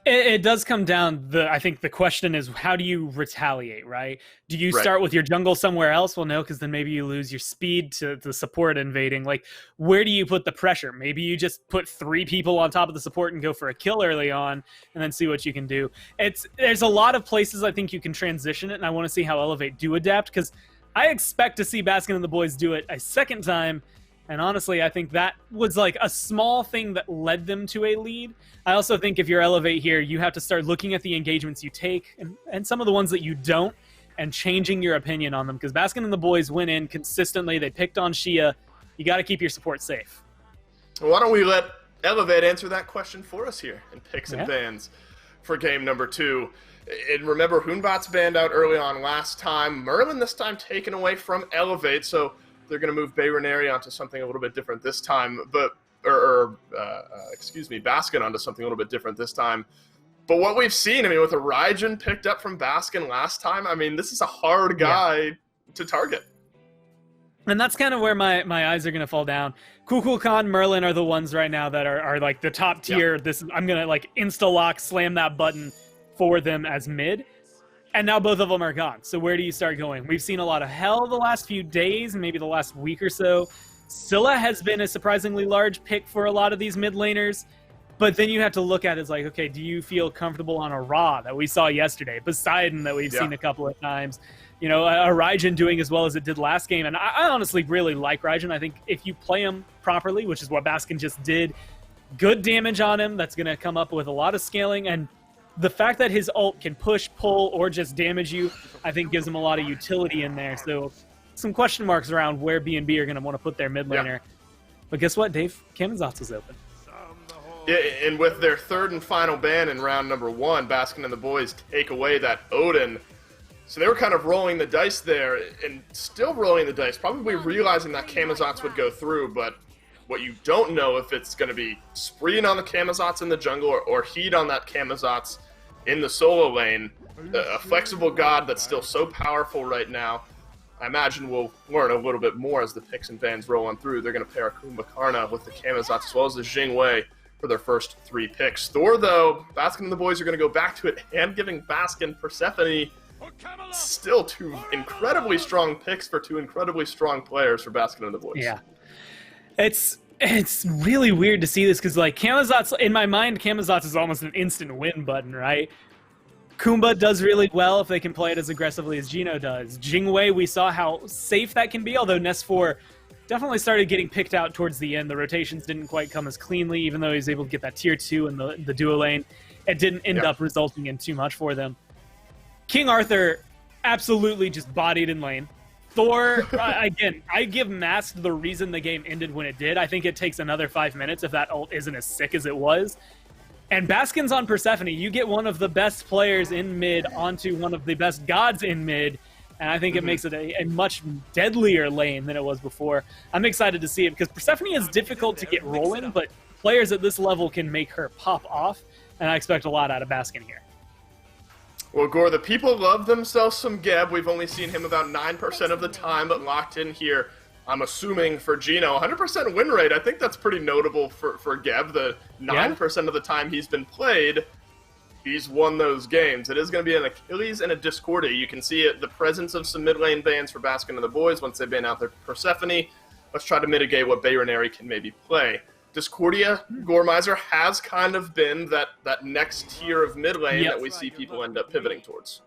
It does come down, I think the question is, how do you retaliate, right? Do you start with your jungle somewhere else? Well, no, because then maybe you lose your speed to the support invading. Like, where do you put the pressure? Maybe you just put 3 people on top of the support and go for a kill early on and then see what you can do. There's a lot of places I think you can transition it, and I want to see how Elevate do adapt, because I expect to see Baskin and the boys do it a second time. And honestly, I think that was like a small thing that led them to a lead. I also think if you're Elevate here, you have to start looking at the engagements you take and some of the ones that you don't and changing your opinion on them. Because Baskin and the boys went in consistently. They picked on Shiaaaaa. You got to keep your support safe. Why don't we let Elevate answer that question for us here in picks and bans for game number 2. And remember, Hunbat's banned out early on last time. Merlin this time taken away from Elevate, so they're going to move Bayroneri onto something a little bit different this time, Baskin onto something a little bit different this time. But what we've seen, I mean, with a Raijin picked up from Baskin last time, I mean, this is a hard guy to target. And that's kind of where my eyes are going to fall down. Kukulkan, Merlin are the ones right now that are like the top tier. I'm going to like insta-lock, slam that button for them as mid. And now both of them are gone. So where do you start going? We've seen a lot of hell the last few days, maybe the last week or so. Scylla has been a surprisingly large pick for a lot of these mid laners. But then you have to look at it as like, okay, do you feel comfortable on a Ra that we saw yesterday? Poseidon that we've seen a couple of times. You know, a Raijin doing as well as it did last game. And I honestly really like Raijin. I think if you play him properly, which is what Baskin just did, good damage on him, that's going to come up with a lot of scaling. And the fact that his ult can push, pull, or just damage you, I think gives him a lot of utility in there. So some question marks around where B&B are going to want to put their mid laner. But guess what, Dave? Kamazotz is open. Yeah, and with their third and final ban in round number 1, Baskin and the boys take away that Odin. So they were kind of rolling the dice there, and still rolling the dice, probably realizing that Kamazotz would go through, but what you don't know if it's going to be SpreeeN on the Kamazotz in the jungle or Heeed on that Kamazotz in the solo lane. A flexible god that's still so powerful right now. I imagine we'll learn a little bit more as the picks and bans roll on through. They're going to pair Kumbhakarna with the Kamazotz as well as the Jing for their first 3 picks. Thor, though, Baskin and the boys are going to go back to it and giving Baskin Persephone. Still 2 incredibly strong picks for 2 incredibly strong players for Baskin and the boys. Yeah. It's really weird to see this because, like, Camazotz, in my mind, Camazotz is almost an instant win button, right? Kumba does really well if they can play it as aggressively as Geno does. Jingwei, we saw how safe that can be, although Nesfor definitely started getting picked out towards the end. The rotations didn't quite come as cleanly, even though he was able to get that tier 2 in the duo lane. It didn't end up resulting in too much for them. King Arthur absolutely just bodied in lane. Thor, again, I give Masked the reason the game ended when it did. I think it takes another 5 minutes if that ult isn't as sick as it was. And Baskin's on Persephone. You get one of the best players in mid onto one of the best gods in mid, and I think it makes it a much deadlier lane than it was before. I'm excited to see it because Persephone is difficult to get rolling, but players at this level can make her pop off, and I expect a lot out of Baskin here. Well, Gore, the people love themselves some Geb. We've only seen him about 9% of the time, but locked in here. I'm assuming for Geno, 100% win rate. I think that's pretty notable for Geb. The 9% of the time he's been played, he's won those games. It is going to be an Achilles and a Discordia. You can see it, the presence of some mid lane bans for Baskin and the boys once they ban out their Persephone. Let's try to mitigate what Bayroneri can maybe play. Discordia, Goremizer has kind of been that next tier of mid lane that we see people end up pivoting towards.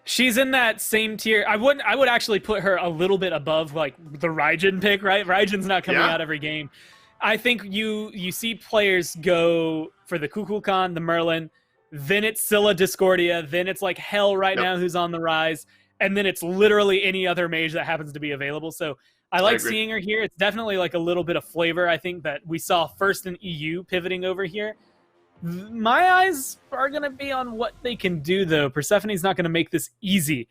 She's in that same tier. I would actually put her a little bit above like the Raijin pick, right? Raijin's not coming out every game. I think you see players go for the Kukulkan, the Merlin, then it's Scylla Discordia, then it's like Hell right now who's on the rise, and then it's literally any other mage that happens to be available. So I like seeing her here. It's definitely like a little bit of flavor. I think that we saw first in EU pivoting over here. My eyes are going to be on what they can do, though. Persephone's not going to make this easy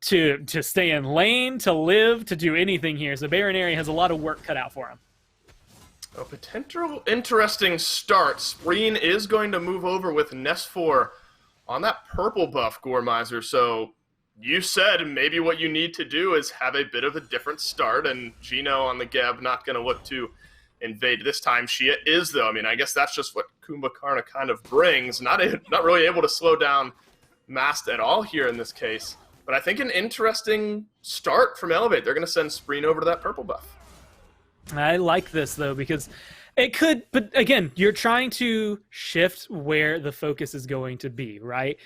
to stay in lane, to live, to do anything here. So Bayroneri has a lot of work cut out for him. A potential interesting start. SpreeeN is going to move over with Nesfor on that purple buff, Goremizer. So you said maybe what you need to do is have a bit of a different start, and Geno on the Geb not going to look to invade this time. Shiaaaaa is, though. I mean, I guess that's just what Kumbhakarna kind of brings. Not really able to slow down Mast at all here in this case. But I think an interesting start from Elevate. They're going to send SpreeeN over to that purple buff. I like this, though, because it could... But again, you're trying to shift where the focus is going to be, right?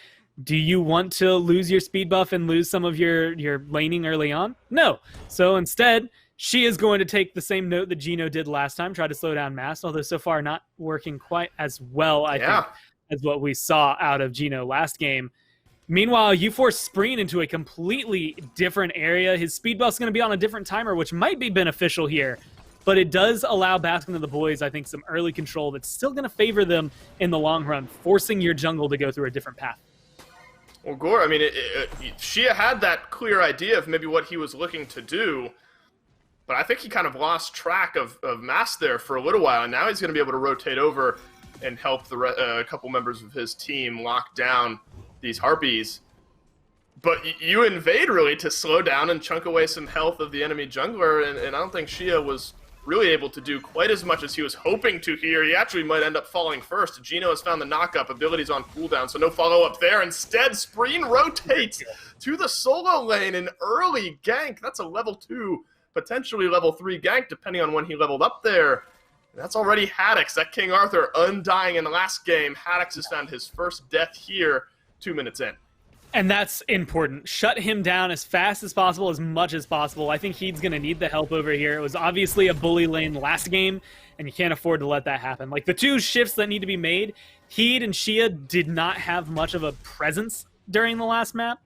Do you want to lose your speed buff and lose some of your laning early on? No. So instead, she is going to take the same note that Geno did last time, try to slow down Mast, although so far not working quite as well, I think, as what we saw out of Geno last game. Meanwhile, you force SpreeeN into a completely different area. His speed buff's going to be on a different timer, which might be beneficial here. But it does allow Baskin and the boys, I think, some early control that's still going to favor them in the long run, forcing your jungle to go through a different path. Well, Gore, I mean, Shiaaaaa had that clear idea of maybe what he was looking to do, but I think he kind of lost track of Mast there for a little while, and now he's going to be able to rotate over and help a couple members of his team lock down these Harpies. But you invade, really, to slow down and chunk away some health of the enemy jungler, and I don't think Shiaaaaa was really able to do quite as much as he was hoping to here. He actually might end up falling first. Geno has found the knock-up, abilities on cooldown, so no follow-up there. Instead, SpreeeN rotates to the solo lane, an early gank. That's a level 2, potentially level 3 gank, depending on when he leveled up there. And that's already Haddix, that King Arthur, undying in the last game. Haddix has found his first death here, 2 minutes in. And that's important. Shut him down as fast as possible, as much as possible. I think Heed's going to need the help over here. It was obviously a bully lane last game, and you can't afford to let that happen. Like, the two shifts that need to be made, Heed and Shiaaaaa did not have much of a presence during the last map.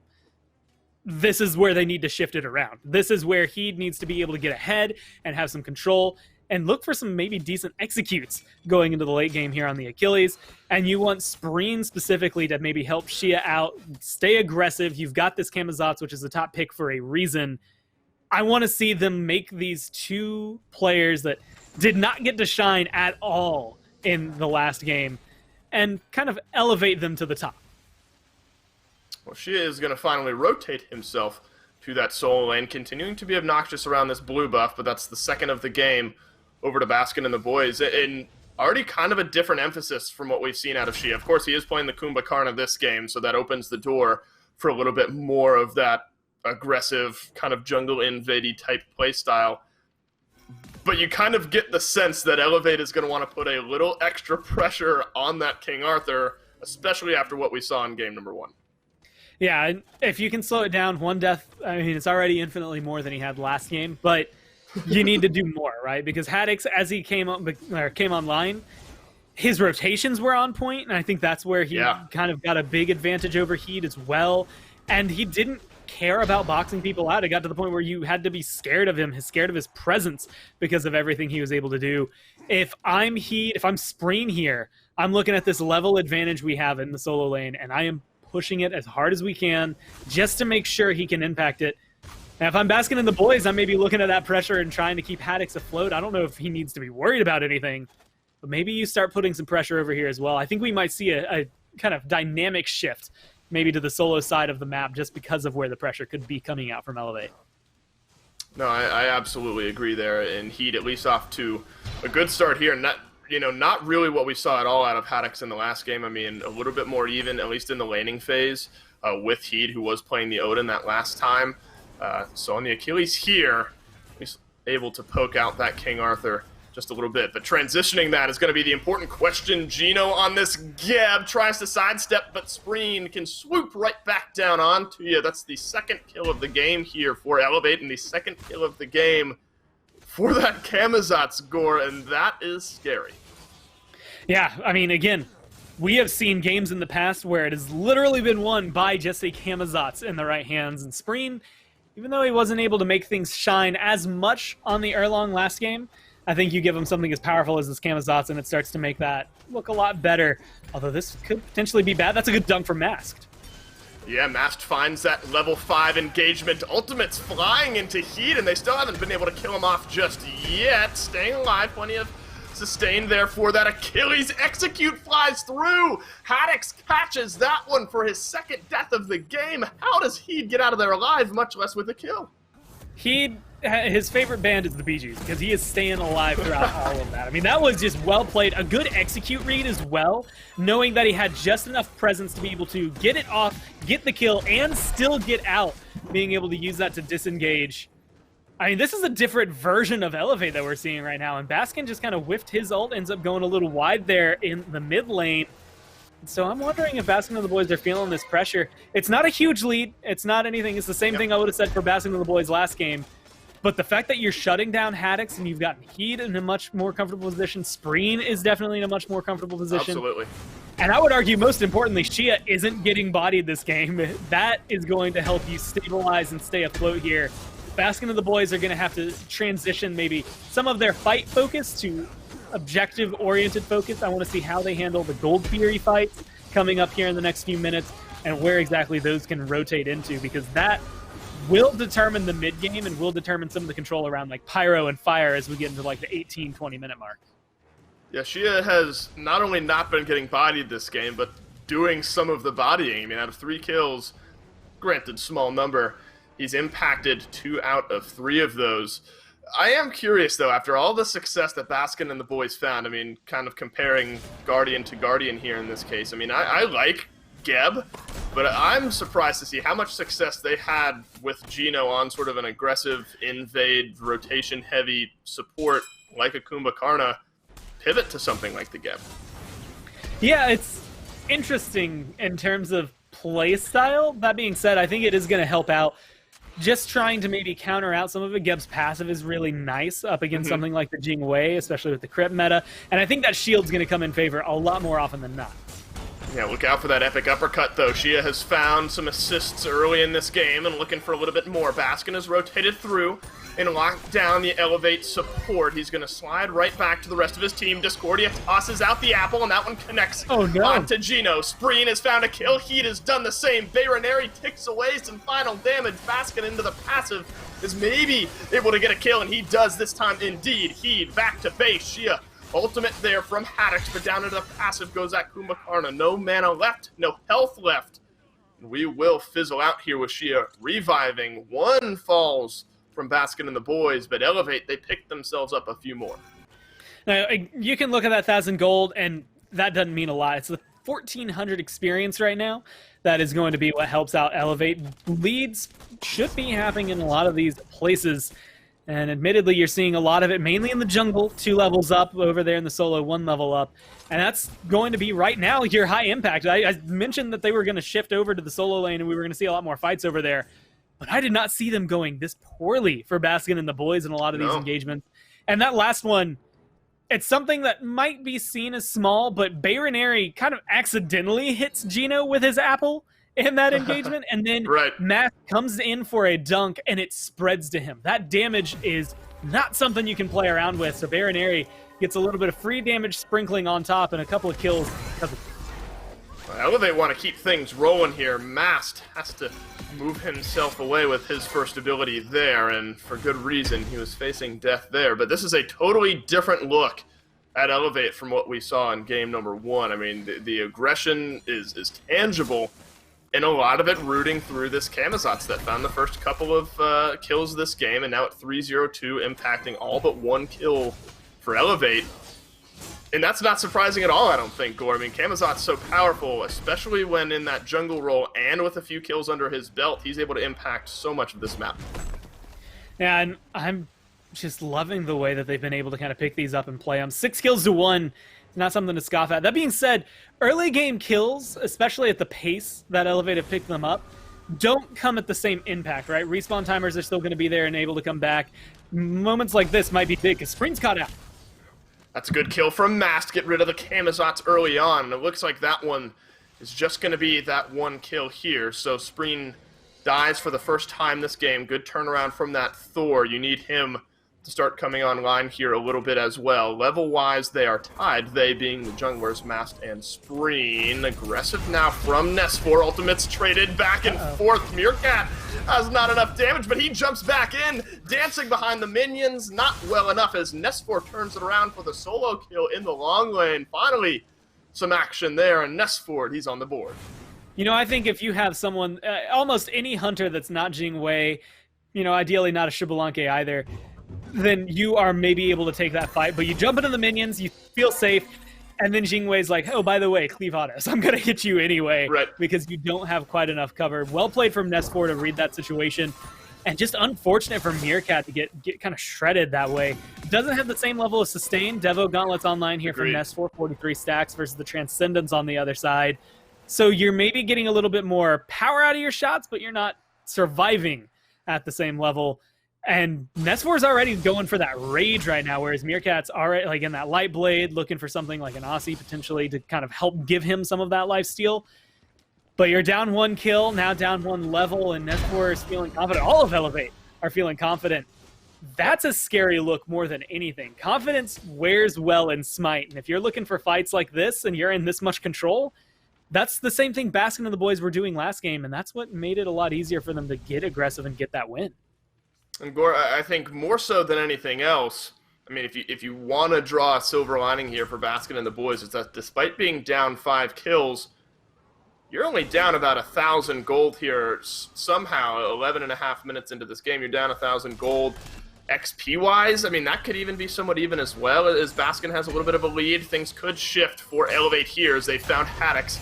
This is where they need to shift it around. This is where Heed needs to be able to get ahead and have some control and look for some maybe decent executes going into the late game here on the Achilles. And you want SpreeeN specifically to maybe help Shiaaaaa out, stay aggressive. You've got this Camazotz, which is the top pick for a reason. I want to see them make these two players that did not get to shine at all in the last game and kind of elevate them to the top. Well, Shiaaaaa is going to finally rotate himself to that solo lane, continuing to be obnoxious around this blue buff, but that's the second of the game over to Baskin and the boys. And already kind of a different emphasis from what we've seen out of Shiaaaaa. Of course, he is playing the Kumbhakarna this game, so that opens the door for a little bit more of that aggressive, kind of jungle invadey type playstyle. But you kind of get the sense that Elevate is going to want to put a little extra pressure on that King Arthur, especially after what we saw in game number 1. Yeah, and if you can slow it down, 1 death, I mean, it's already infinitely more than he had last game, but you need to do more, right? Because Haddix, as he came online, his rotations were on point, and I think that's where he kind of got a big advantage over Heeed as well. And he didn't care about boxing people out. It got to the point where you had to be scared of him, scared of his presence because of everything he was able to do. If I'm Heeed, if I'm SpreeeN here, I'm looking at this level advantage we have in the solo lane, and I am pushing it as hard as we can just to make sure he can impact it. Now, if I'm Baskin and the boys, I'm maybe looking at that pressure and trying to keep Haddix afloat. I don't know if he needs to be worried about anything, but maybe you start putting some pressure over here as well. I think we might see a kind of dynamic shift maybe to the solo side of the map just because of where the pressure could be coming out from Elevate. No, I absolutely agree there. And Heeed at least off to a good start here. Not really what we saw at all out of Haddix in the last game. I mean, a little bit more even, at least in the laning phase, with Heeed, who was playing the Odin that last time. So on the Achilles here, he's able to poke out that King Arthur just a little bit. But transitioning that is going to be the important question. Geno on this Geb tries to sidestep, but SpreeeN can swoop right back down onto you. That's the second kill of the game here for Elevate, and the second kill of the game for that Camazotz gore, and that is scary. Yeah, I mean, again, we have seen games in the past where it has literally been won by just a Camazotz in the right hands, and SpreeeN, even though he wasn't able to make things shine as much on the Erlang last game, I think you give him something as powerful as this Camazotz and it starts to make that look a lot better. Although this could potentially be bad. That's a good dunk for Masked. Yeah, Masked finds that level 5 engagement. Ultimate's flying into Heeed, and they still haven't been able to kill him off just yet. Staying alive, plenty of sustain there for that. Achilles execute flies through. Haddix catches that one for his second death of the game. How does Heeed get out of there alive, much less with a kill? Heeed, his favorite band is the Bee Gees because he is staying alive throughout all of that. I mean, that was just well played. A good execute read as well, knowing that he had just enough presence to be able to get it off, get the kill, and still get out, being able to use that to disengage. I mean, this is a different version of Elevate that we're seeing right now, and Baskin just kind of whiffed his ult, ends up going a little wide there in the mid lane. So I'm wondering if Baskin and the boys are feeling this pressure. It's not a huge lead. It's not anything. It's the same thing I would have said for Baskin and the boys last game. But the fact that you're shutting down Haddix and you've gotten Heeed in a much more comfortable position, SpreeeN is definitely in a much more comfortable position. Absolutely. And I would argue, most importantly, Shiaaaaa isn't getting bodied this game. That is going to help you stabilize and stay afloat here. Baskin and the boys are going to have to transition maybe some of their fight focus to objective-oriented focus. I want to see how they handle the Gold Fury fights coming up here in the next few minutes and where exactly those can rotate into, because that will determine the mid-game and will determine some of the control around like Pyro and Fire as we get into like the 18-20 minute mark. Yeah, Shiaaaaa has not only not been getting bodied this game, but doing some of the bodying. I mean, out of 3 kills, granted small number, he's impacted 2 out of 3 of those. I am curious, though, after all the success that Baskin and the boys found, I mean, kind of comparing Guardian to Guardian here in this case, I mean, I like Geb, but I'm surprised to see how much success they had with Geno on sort of an aggressive, invade, rotation-heavy support like a Kumbhakarna pivot to something like the Geb. Yeah, it's interesting in terms of play style. That being said, I think it is going to help out. Just trying to maybe counter out some of it. Geb's passive is really nice up against something like the Jing Wei, especially with the crit meta. And I think that shield's going to come in favor a lot more often than not. Yeah, look out for that epic uppercut, though. Shiaaaaa has found some assists early in this game and looking for a little bit more. Baskin has rotated through and locked down the Elevate support. He's going to slide right back to the rest of his team. Discordia tosses out the apple, and that one connects onto Geno. SpreeeN has found a kill. Heeed has done the same. Bayroneri ticks away some final damage. Baskin into the passive is maybe able to get a kill, and he does this time indeed. Heeed back to base. Shiaaaaa ultimate there from Haddix, but down into the passive goes that Kumbhakarna. No mana left, no health left. We will fizzle out here with Shiaaaaa reviving. 1 falls from Baskin and the boys, but Elevate, they picked themselves up a few more. Now, you can look at that 1,000 gold, and that doesn't mean a lot. It's the 1,400 experience right now. That is going to be what helps out Elevate. Leads should be happening in a lot of these places. And admittedly, you're seeing a lot of it mainly in the jungle, 2 levels up, over there in the solo, 1 level up. And that's going to be, right now, your high impact. I mentioned that they were going to shift over to the solo lane and we were going to see a lot more fights over there. But I did not see them going this poorly for Baskin and the boys in a lot of these engagements. And that last one, it's something that might be seen as small, but Bayroneri kind of accidentally hits Geno with his apple in that engagement, and then Matt comes in for a dunk, and it spreads to him. That damage is not something you can play around with, so Bayroneri gets a little bit of free damage sprinkling on top and a couple of kills. Elevate want to keep things rolling here. Mast has to move himself away with his first ability there, and for good reason. He was facing death there, but this is a totally different look at Elevate from what we saw in game number 1. I mean, the aggression is tangible, and a lot of it rooting through this Camazotz that found the first couple of kills this game, and now at 3-0-2, impacting all but 1 kill for Elevate. And that's not surprising at all, I don't think, Gore. I mean, Camazott's so powerful, especially when in that jungle role and with a few kills under his belt, he's able to impact so much of this map. Yeah, and I'm just loving the way that they've been able to kind of pick these up and play them. 6 kills to 1, it's not something to scoff at. That being said, early game kills, especially at the pace that Elevate have picked them up, don't come at the same impact, right? Respawn timers are still going to be there and able to come back. Moments like this might be big, because SpreeeN's caught out. That's a good kill from Mast, get rid of the Camazotz early on, and it looks like that one is just going to be that 1 kill here. So SpreeeN dies for the first time this game. Good turnaround from that Thor. You need him to start coming online here a little bit as well. Level-wise, they are tied, they being the junglers, Mast and SpreeeN. Aggressive now from Nesfor. Ultimates traded back and forth. Meerkat has not enough damage, but he jumps back in, dancing behind the minions. Not well enough as Nesfor turns it around for the solo kill in the long lane. Finally, some action there, and Nesfor, he's on the board. You know, I think if you have someone, almost any hunter that's not Jing Wei, you know, ideally not a Shiaaaaa either, then you are maybe able to take that fight, but you jump into the minions, you feel safe, and then Jing Wei's like, oh, by the way, cleave autos. I'm going to hit you anyway, because you don't have quite enough cover. Well played from Nesfor to read that situation, and just unfortunate for Meerkat to get kind of shredded that way. Doesn't have the same level of sustain. Devo Gauntlets online here from Nesfor, 43 stacks versus the Transcendence on the other side. So you're maybe getting a little bit more power out of your shots, but you're not surviving at the same level. And Nesfor's already going for that rage right now, whereas Meerkat's already like in that light blade, looking for something like an Aussie potentially to kind of help give him some of that lifesteal. But you're down 1 kill, now down 1 level, and Nesfor is feeling confident. All of Elevate are feeling confident. That's a scary look more than anything. Confidence wears well in Smite, and if you're looking for fights like this and you're in this much control, that's the same thing Baskin and the boys were doing last game, and that's what made it a lot easier for them to get aggressive and get that win. And Gore, I think more so than anything else, I mean, if you want to draw a silver lining here for Baskin and the boys, it's that despite being down 5 kills, you're only down about 1,000 gold here somehow. 11.5 minutes into this game, you're down 1,000 gold. XP-wise, I mean, that could even be somewhat even as well, as Baskin has a little bit of a lead. Things could shift for Elevate here as they found Haddix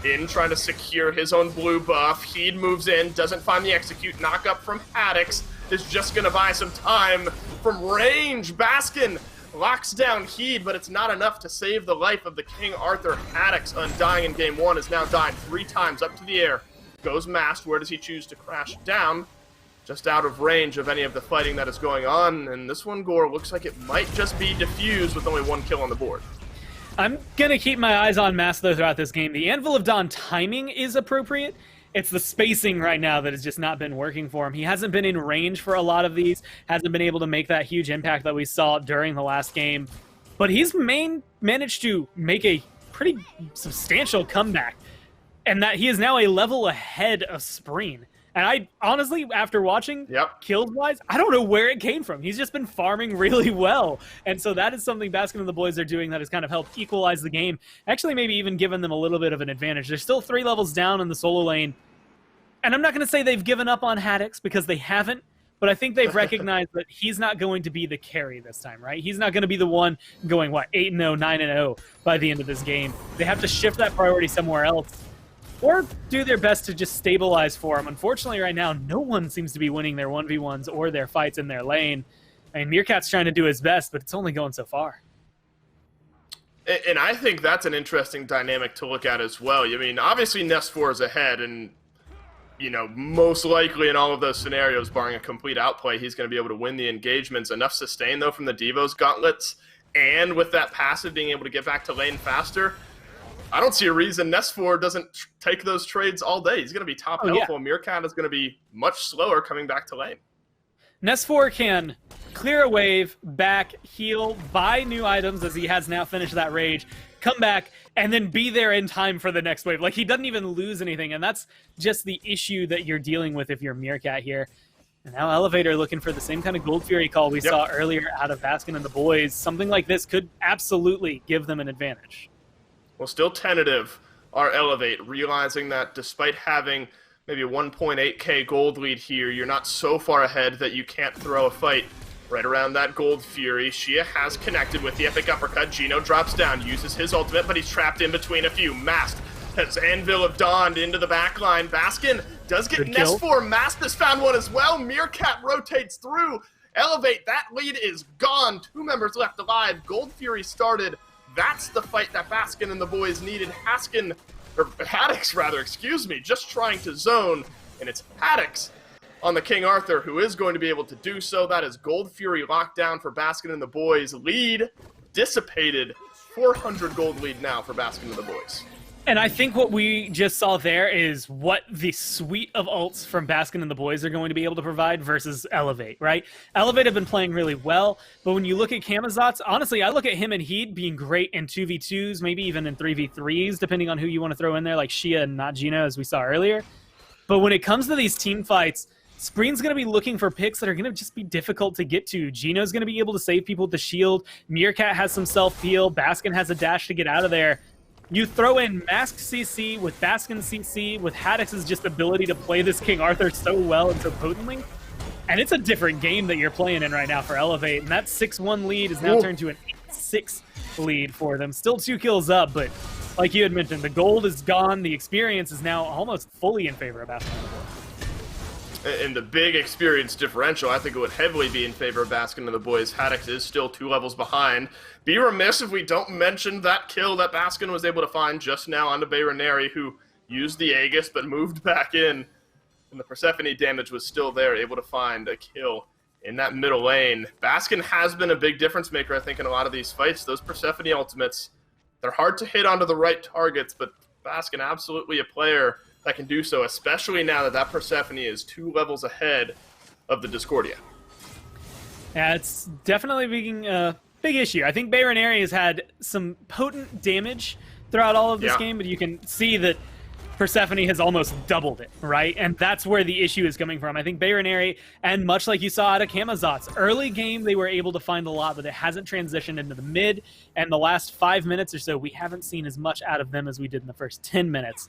in trying to secure his own blue buff. Heeed moves in, doesn't find the execute. Knock up from Haddix is just going to buy some time from range. Baskin locks down Heeed, but it's not enough to save the life of the King Arthur. Haddix, undying in game 1, has now died 3 times up to the air. Goes Mast. Where does he choose to crash down? Just out of range of any of the fighting that is going on. And this one, Gore, looks like it might just be diffused with only 1 kill on the board. I'm going to keep my eyes on Mast, though, throughout this game. The Anvil of Dawn timing is appropriate. It's the spacing right now that has just not been working for him. He hasn't been in range for a lot of these, hasn't been able to make that huge impact that we saw during the last game. But he's managed to make a pretty substantial comeback, and that he is now a level ahead of SpreeeN. And I honestly, after watching kills-wise, I don't know where it came from. He's just been farming really well. And so that is something Baskin and the boys are doing that has kind of helped equalize the game. Actually, maybe even given them a little bit of an advantage. They're still 3 levels down in the solo lane. And I'm not going to say they've given up on Haddix, because they haven't. but I think they've recognized that he's not going to be the carry this time, right? He's not going to be the one going, 8-0, 9-0 by the end of this game. They have to shift that priority somewhere else or do their best to just stabilize for him. Unfortunately, right now, no one seems to be winning their 1v1s or their fights in their lane. I mean, Meerkat's trying to do his best, but it's only going so far. And I think that's an interesting dynamic to look at as well. I mean, obviously Nesfor is ahead, and most likely in all of those scenarios, barring a complete outplay, he's going to be able to win the engagements. Enough sustain, though, from the Devo's gauntlets, and with that passive being able to get back to lane faster, I don't see a reason Nesfor doesn't take those trades all day. He's going to be top health, while Meerkat is going to be much slower coming back to lane. Nesfor can clear a wave, back, heal, buy new items as he has now finished that rage, come back, and then be there in time for the next wave. Like, he doesn't even lose anything, and that's just the issue that you're dealing with if you're Meerkat here. And now Elevator looking for the same kind of Gold Fury call we saw earlier out of Baskin and the boys. Something like this could absolutely give them an advantage. Well, still tentative are Elevate, realizing that despite having maybe a 1.8k gold lead here, you're not so far ahead that you can't throw a fight right around that Gold Fury. Shiaaaaa has connected with the epic uppercut. Geno drops down, uses his ultimate, but he's trapped in between a few. Mast has Anvil of Dawn into the backline. Baskin does get Nesfor. Mast has found one as well. Meerkat rotates through. Elevate, that lead is gone. 2 members left alive. Gold Fury started. That's the fight that Baskin and the boys needed. Haddix, just trying to zone, and it's Haddix on the King Arthur, who is going to be able to do so. That is Gold Fury locked down for Baskin and the boys. Lead dissipated. 400 gold lead now for Baskin and the boys. And I think what we just saw there is what the suite of ults from Baskin and the boys are going to be able to provide versus Elevate, right? Elevate have been playing really well, but when you look at Camazotz, honestly, I look at him and Heeed being great in 2v2s, maybe even in 3v3s, depending on who you want to throw in there, like Shiaaaaa and NotGeno, as we saw earlier. But when it comes to these team fights, SpreeeN's going to be looking for picks that are going to just be difficult to get to. Geno's going to be able to save people with the shield. Meerkat has some self-heal. Baskin has a dash to get out of there. You throw in Mask CC with Baskin CC, with Haddix's just ability to play this King Arthur so well and so potently, and it's a different game that you're playing in right now for Elevate, and that 6-1 lead is now turned to an 8-6 lead for them. Still 2 kills up, but like you had mentioned, the gold is gone, the experience is now almost fully in favor of Baskin. And the big experience differential, I think it would heavily be in favor of Baskin and the boys. Haddix is still 2 levels behind. Be remiss if we don't mention that kill that Baskin was able to find just now onto Bayroneri, who used the Aegis but moved back in. And the Persephone damage was still there, able to find a kill in that middle lane. Baskin has been a big difference maker, I think, in a lot of these fights. Those Persephone ultimates, they're hard to hit onto the right targets, but Baskin absolutely a player that can do so, especially now that Persephone is 2 levels ahead of the Discordia. Yeah, it's definitely being a big issue. I think Bayroneri has had some potent damage throughout all of this game, but you can see that Persephone has almost doubled it, right? And that's where the issue is coming from. I think Bayroneri, and much like you saw out of Camazotz, early game they were able to find a lot, but it hasn't transitioned into the mid, and the last 5 minutes or so, we haven't seen as much out of them as we did in the first 10 minutes.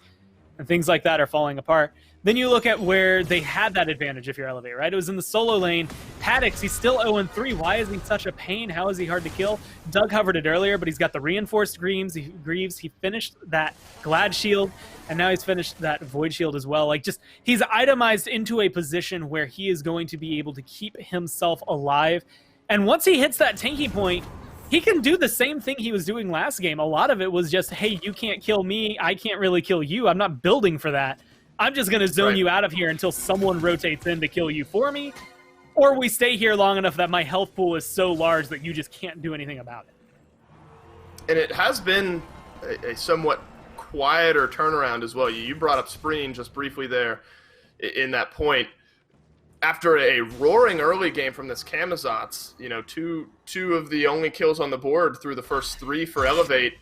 And things like that are falling apart. Then you look at where they had that advantage if you're Elevate, right? It was in the solo lane. Haddix, he's still 0-3. Why is he such a pain? How is he hard to kill? Doug covered it earlier, but he's got the reinforced Greaves. He finished that Glad Shield, and now he's finished that Void Shield as well. Like, just, he's itemized into a position where he is going to be able to keep himself alive. And once he hits that tanky point, he can do the same thing he was doing last game. A lot of it was just, hey, you can't kill me. I can't really kill you. I'm not building for that. I'm just going to zone you out of here until someone rotates in to kill you for me. Or we stay here long enough that my health pool is so large that you just can't do anything about it. And it has been a somewhat quieter turnaround as well. You brought up SpreeeN just briefly there in that point. After a roaring early game from this Camazotz, two of the only kills on the board through the first 3 for Elevate,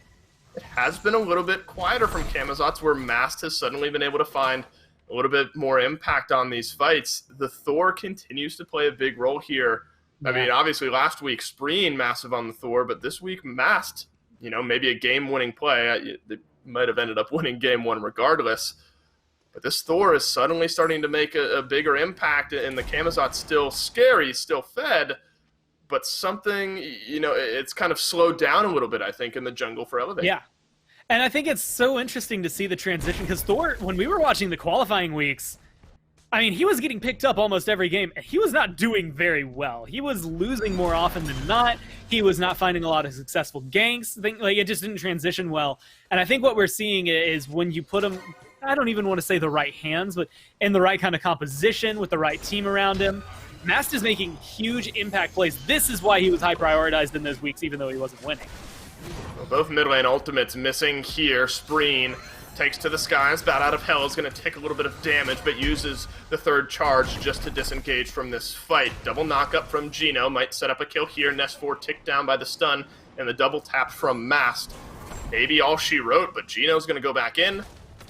it has been a little bit quieter from Camazotz, where Mast has suddenly been able to find a little bit more impact on these fights. The Thor continues to play a big role here. I mean, obviously last week, SpreeeN massive on the Thor, but this week, Mast, maybe a game-winning play. They might have ended up winning game 1 regardless. But this Thor is suddenly starting to make a bigger impact, and the Camazot's still scary, still fed, but something, you know, it's kind of slowed down a little bit, I think, in the jungle for Elevate. Yeah. And I think it's so interesting to see the transition, because Thor, when we were watching the qualifying weeks, I mean, he was getting picked up almost every game, and he was not doing very well. He was losing more often than not. He was not finding a lot of successful ganks. Like, it just didn't transition well. And I think what we're seeing is when you put him, I don't even want to say the right hands, but in the right kind of composition with the right team around him, Mast is making huge impact plays. This is why he was high prioritized in those weeks, even though he wasn't winning. Well, both mid lane ultimates missing here. SpreeeN takes to the skies. Bat out of hell is going to take a little bit of damage, but uses the third charge just to disengage from this fight. Double knock-up from Geno. Might set up a kill here. Nesfor ticked down by the stun, and the double tap from Mast. Maybe all she wrote, but Geno's going to go back in.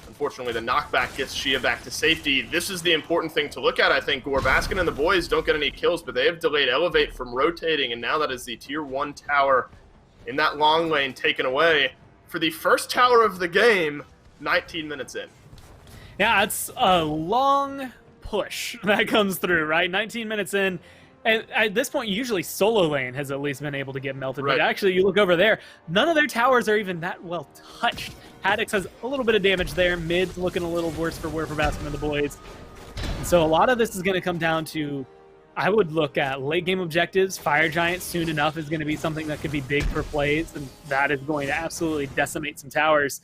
Unfortunately, the knockback gets Shiaaaaa back to safety. This is the important thing to look at, I think. Baskin and the boys don't get any kills, but they have delayed Elevate from rotating, and now that is the tier 1 tower in that long lane taken away. For the first tower of the game, 19 minutes in. Yeah, it's a long push that comes through, right? 19 minutes in. And at this point, usually solo lane has at least been able to get melted. Right. But actually, you look over there, none of their towers are even that well touched. Haddix has a little bit of damage there. Mid's looking a little worse for wear for Baskin and the boys. And so a lot of this is going to come down to, I would look at late game objectives. Fire Giant soon enough is going to be something that could be big for plays, and that is going to absolutely decimate some towers.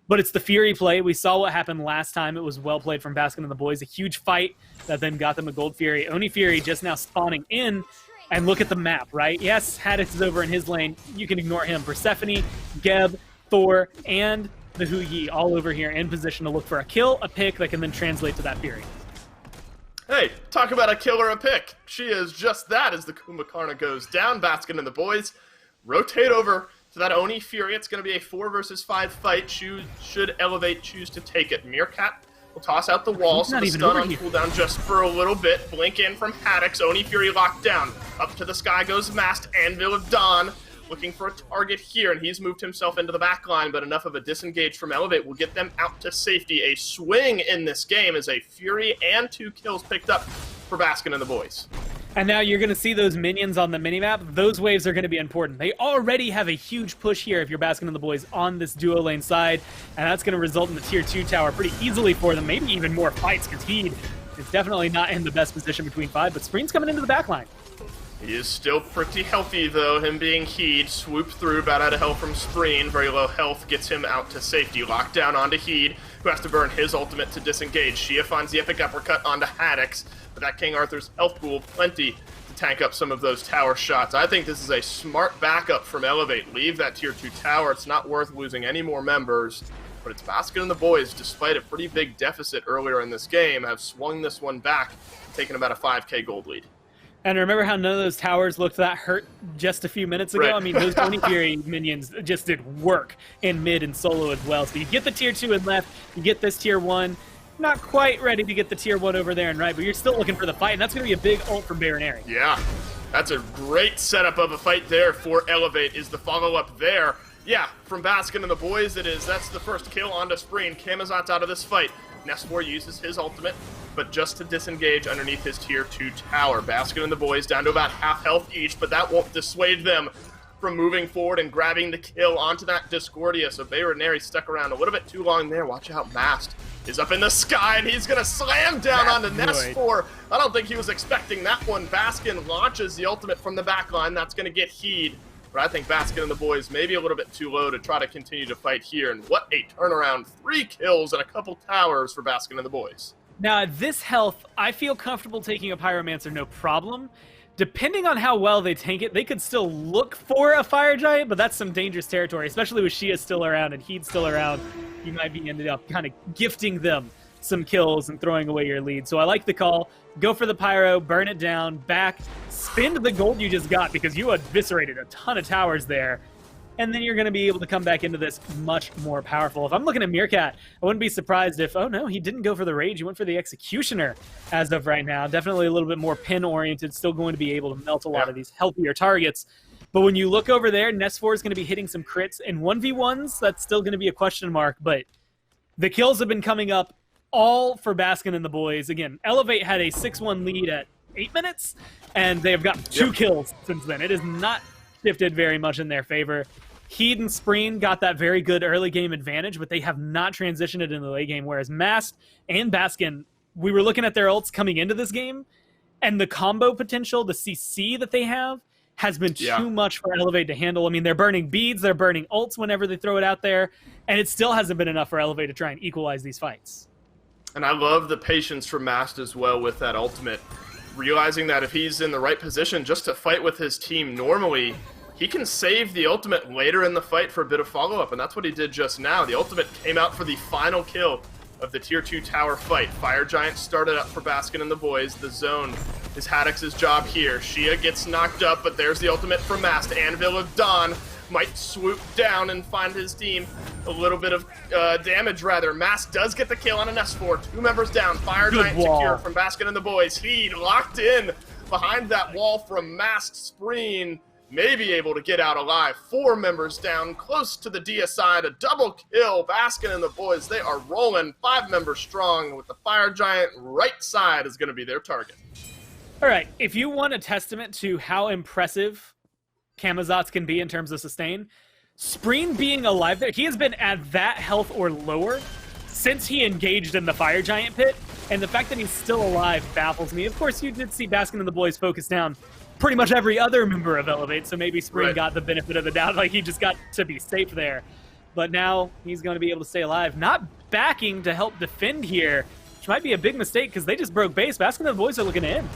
But it's the Fury play. We saw what happened last time. It was well played from Baskin and the boys. A huge fight that then got them a gold Fury. Oni Fury just now spawning in. And look at the map, right? Yes, Haddix is over in his lane. You can ignore him. Persephone, Geb, Thor, and the Heeed all over here in position to look for a kill, a pick that can then translate to that Fury. Hey, talk about a kill or a pick. She is just that as the Kumbhakarna goes down. Baskin and the boys rotate over to that Oni Fury. It's going to be a 4 versus 5 fight. Should Elevate choose to take it. Meerkat will toss out the wall, so the stun on cooldown just for a little bit. Blink in from Haddix. Oni Fury locked down. Up to the sky goes Mast. Anvil of Dawn looking for a target here, and he's moved himself into the back line, but enough of a disengage from Elevate will get them out to safety. A swing in this game is a Fury and 2 kills picked up for Baskin and the boys. And now you're going to see those minions on the minimap. Those waves are going to be important. They already have a huge push here if you're Baskin and the boys on this duo lane side, and that's going to result in the tier 2 tower pretty easily for them. Maybe even more fights, because Heeed is definitely not in the best position between 5, but SpreeeN's coming into the back line. He is still pretty healthy, though, him being Heeed. Swoop through, bat out of hell from SpreeeN. Very low health gets him out to safety. Lockdown onto Heeed, who has to burn his ultimate to disengage. Shiaaaaa finds the epic uppercut onto Haddix, but that King Arthur's health pool plenty to tank up some of those tower shots. I think this is a smart backup from Elevate. Leave that tier 2 tower. It's not worth losing any more members. But it's Baskin and the boys, despite a pretty big deficit earlier in this game, have swung this one back, taking about a 5k gold lead. And remember how none of those towers looked that hurt just a few minutes ago? Right. I mean, those Oni Fury minions just did work in mid and solo as well. So you get the tier 2 and left, you get this tier 1. Not quite ready to get the tier 1 over there and right, but you're still looking for the fight, and that's going to be a big ult from Bayroneri. Yeah, that's a great setup of a fight there for Elevate, is the follow-up there. Yeah, from Baskin and the boys it is. That's the first kill onto SpreeeN. Camazot's out of this fight. Nesfor uses his ultimate, but just to disengage underneath his tier 2 tower. Baskin and the boys down to about half health each, but that won't dissuade them from moving forward and grabbing the kill onto that Discordia. So Bayroneri stuck around a little bit too long there. Watch out, Mast is up in the sky, and he's going to slam down onto Nesfor. I don't think he was expecting that one. Baskin launches the ultimate from the back line. That's going to get Heeed. But I think Baskin and the boys maybe a little bit too low to try to continue to fight here. And what a turnaround. 3 kills and a couple towers for Baskin and the boys. Now, at this health, I feel comfortable taking a Pyromancer, no problem. Depending on how well they tank it, they could still look for a Fire Giant, but that's some dangerous territory, especially with Shiaaaaa still around and Heeed still around. You might be ended up kind of gifting them some kills and throwing away your lead. So I like the call. Go for the Pyro, burn it down, back, spend the gold you just got because you eviscerated a ton of towers there. And then you're going to be able to come back into this much more powerful. If I'm looking at Meerkat, I wouldn't be surprised if, oh no, he didn't go for the Rage. He went for the Executioner as of right now. Definitely a little bit more pin-oriented, still going to be able to melt a lot of these healthier targets. But when you look over there, Nesfor is going to be hitting some crits. In 1v1s, that's still going to be a question mark, but the kills have been coming up all for Baskin and the boys. Again, Elevate had a 6-1 lead at 8 minutes, and they have got 2 kills since then. It has not shifted very much in their favor. Heeed and SpreeeN got that very good early game advantage, but they have not transitioned it into the late game, whereas Mast and Baskin, we were looking at their ults coming into this game, and the combo potential, the CC that they have, has been too much for Elevate to handle. I mean, they're burning beads, they're burning ults whenever they throw it out there, and it still hasn't been enough for Elevate to try and equalize these fights. And I love the patience from Mast as well with that ultimate, realizing that if he's in the right position just to fight with his team normally, he can save the ultimate later in the fight for a bit of follow-up, and that's what he did just now. The ultimate came out for the final kill of the Tier 2 tower fight. Fire Giant started up for Baskin and the boys. The zone is Haddix's job here. Shiaaaaa gets knocked up, but there's the ultimate from Mast. Anvil of Dawn might swoop down and find his team a little bit of damage, rather. Mast does get the kill on a Nesfor. 2 members down. Fire Giant secure from Baskin and the boys. Heeed locked in behind that wall from Mast. SpreeeN may be able to get out alive. 4 members down, close to the DSI, a double kill. Baskin and the boys, they are rolling. 5 members strong, with the Fire Giant right side is going to be their target. All right, if you want a testament to how impressive Camazotz can be in terms of sustain, SpreeeN being alive there, he has been at that health or lower since he engaged in the Fire Giant pit, and the fact that he's still alive baffles me. Of course, you did see Baskin and the boys focus down pretty much every other member of Elevate, so maybe SpreeeN got the benefit of the doubt, like he just got to be safe there. But now he's going to be able to stay alive. Not backing to help defend here, which might be a big mistake because they just broke base. Baskin and the boys are looking in.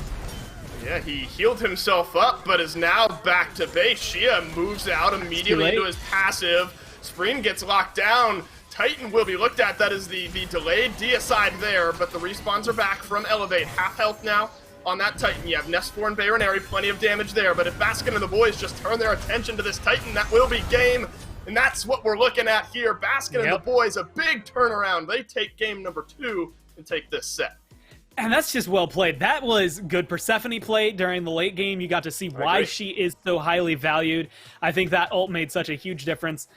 Yeah, he healed himself up, but is now back to base. Shiaaaaa moves out immediately into his passive. SpreeeN gets locked down. Titan will be looked at. That is the delayed DSI there, but the respawns are back from Elevate. Half health now on that Titan. You have Nesfor and Bayroneri, plenty of damage there, but if Baskin and the boys just turn their attention to this Titan, that will be game, and that's what we're looking at here. Baskin and the boys, a big turnaround. They take game number 2 and take this set. And that's just well played. That was good Persephone play during the late game. You got to see why she is so highly valued. I think that ult made such a huge difference.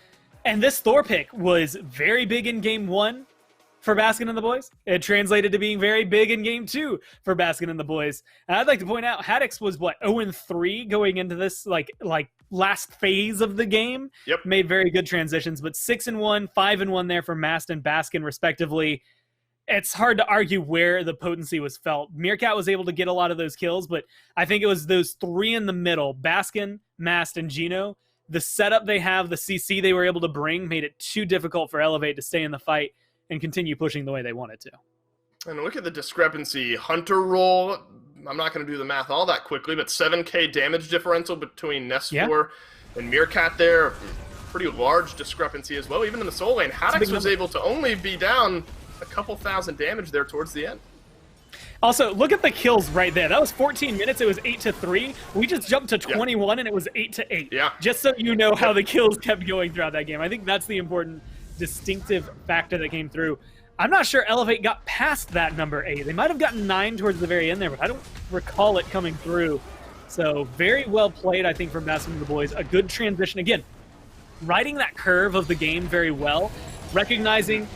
And this Thor pick was very big in game 1 for Baskin and the boys. It translated to being very big in game 2 for Baskin and the boys. And I'd like to point out, Haddix was, what, 0-3 going into this, like last phase of the game? Yep. Made very good transitions, but 6-1, 5-1 there for Mast and Baskin, respectively. It's hard to argue where the potency was felt. Meerkat was able to get a lot of those kills, but I think it was those 3 in the middle, Baskin, Mast, and Geno. The setup they have, the CC they were able to bring, made it too difficult for Elevate to stay in the fight and continue pushing the way they wanted to. And look at the discrepancy. Hunter roll, I'm not going to do the math all that quickly, but 7k damage differential between Nesfor and Meerkat there. Pretty large discrepancy as well, even in the soul lane. Haddix was able to only be down a couple thousand damage there towards the end. Also, look at the kills right there. That was 14 minutes. It was 8-3. We just jumped to 21, and it was 8-8. Yeah. Just so you know how the kills kept going throughout that game. I think that's the important distinctive factor that came through. I'm not sure Elevate got past that number 8. They might have gotten 9 towards the very end there, but I don't recall it coming through. So very well played, I think, from Baskin and the boys. A good transition. Again, riding that curve of the game very well, recognizing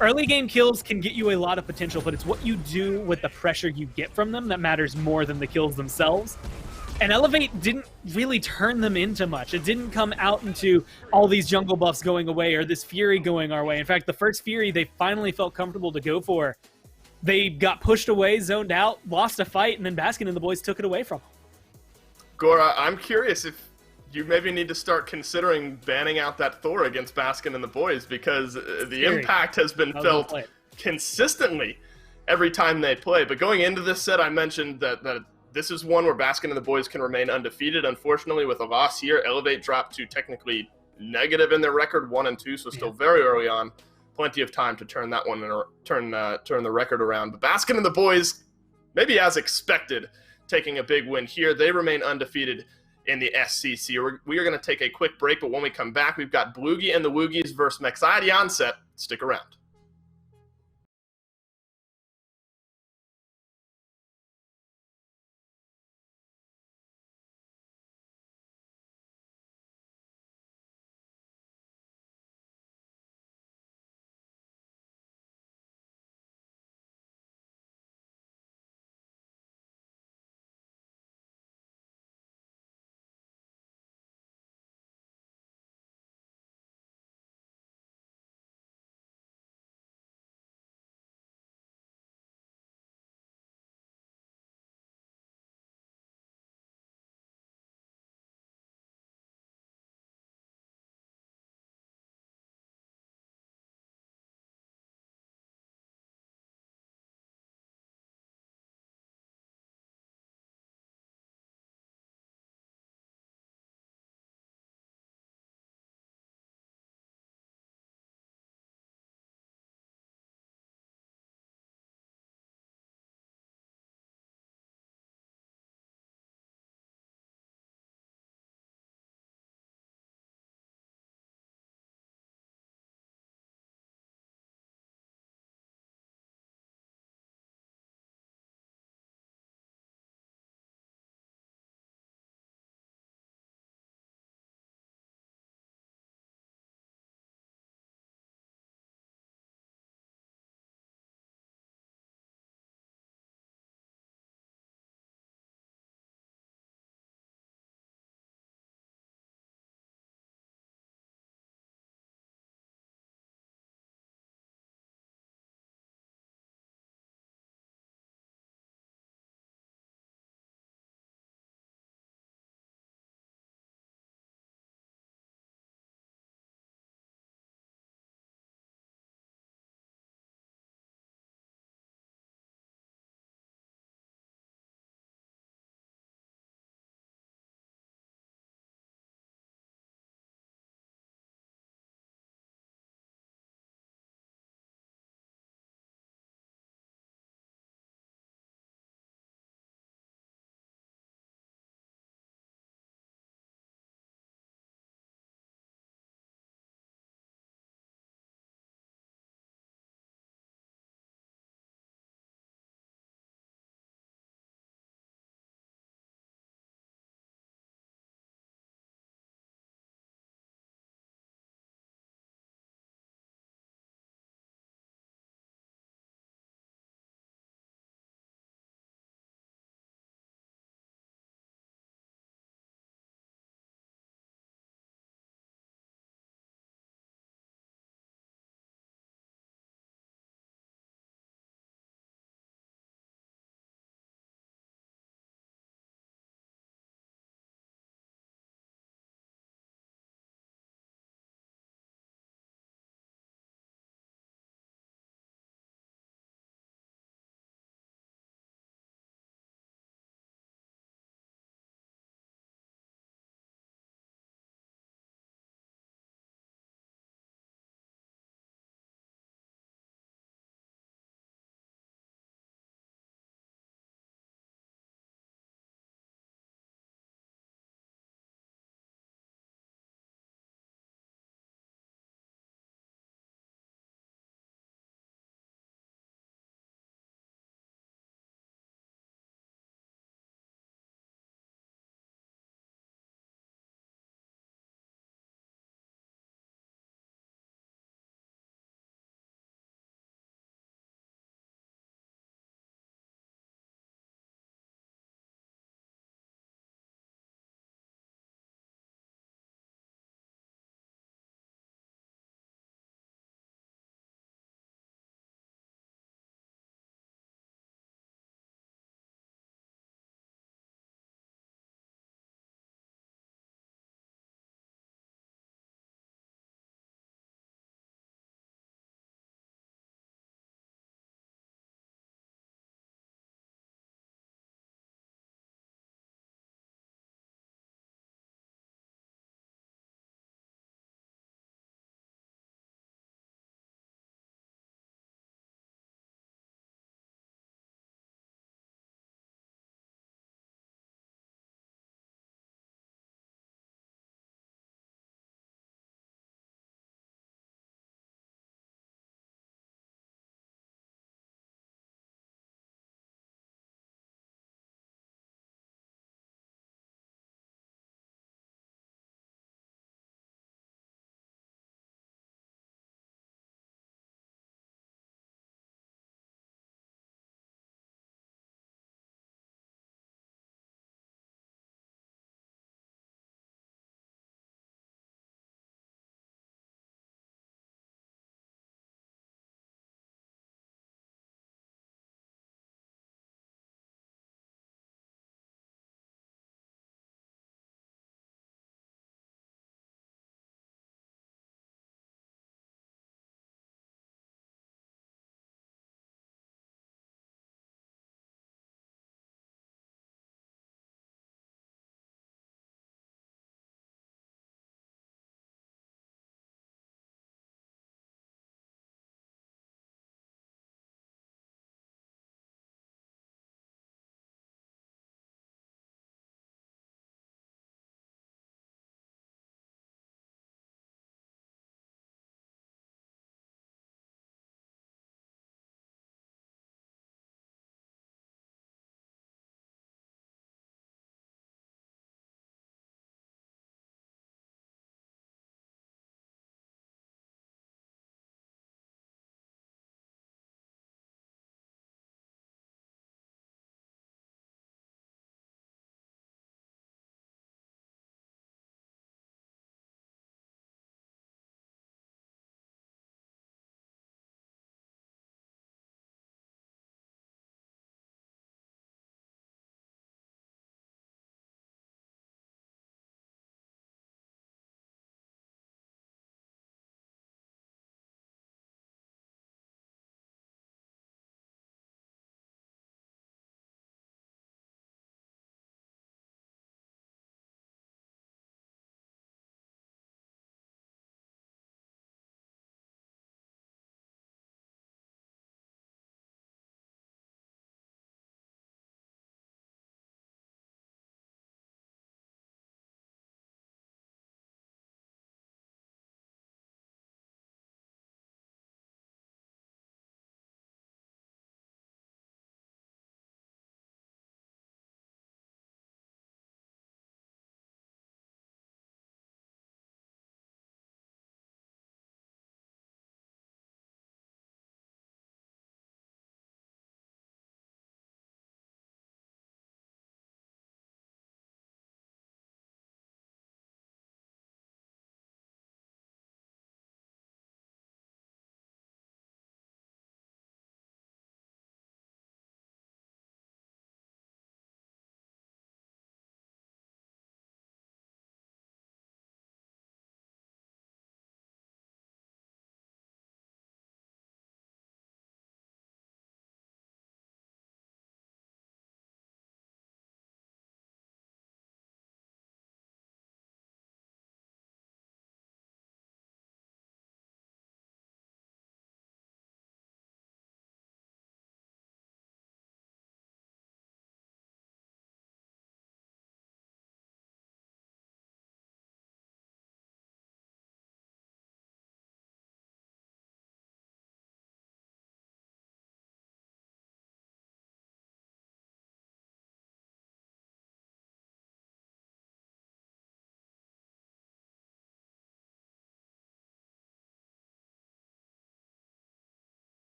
early game kills can get you a lot of potential, but it's what you do with the pressure you get from them that matters more than the kills themselves. And Elevate didn't really turn them into much. It didn't come out into all these jungle buffs going away or this Fury going our way. In fact, the first Fury they finally felt comfortable to go for, they got pushed away, zoned out, lost a fight, and then Baskin and the boys took it away from them. Gora, I'm curious if you maybe need to start considering banning out that Thor against Baskin and the boys, because the impact has been felt consistently every time they play. But going into this set, I mentioned that this is one where Baskin and the boys can remain undefeated. Unfortunately, with a loss here, Elevate dropped to technically negative in their record, 1-2, so still very early on. Plenty of time to turn that one and turn the record around. But Baskin and the boys, maybe as expected, taking a big win here. They remain undefeated in the SCC. We are going to take a quick break, but when we come back, we've got Bloogie and the Woogies versus Mexide on set. Stick around.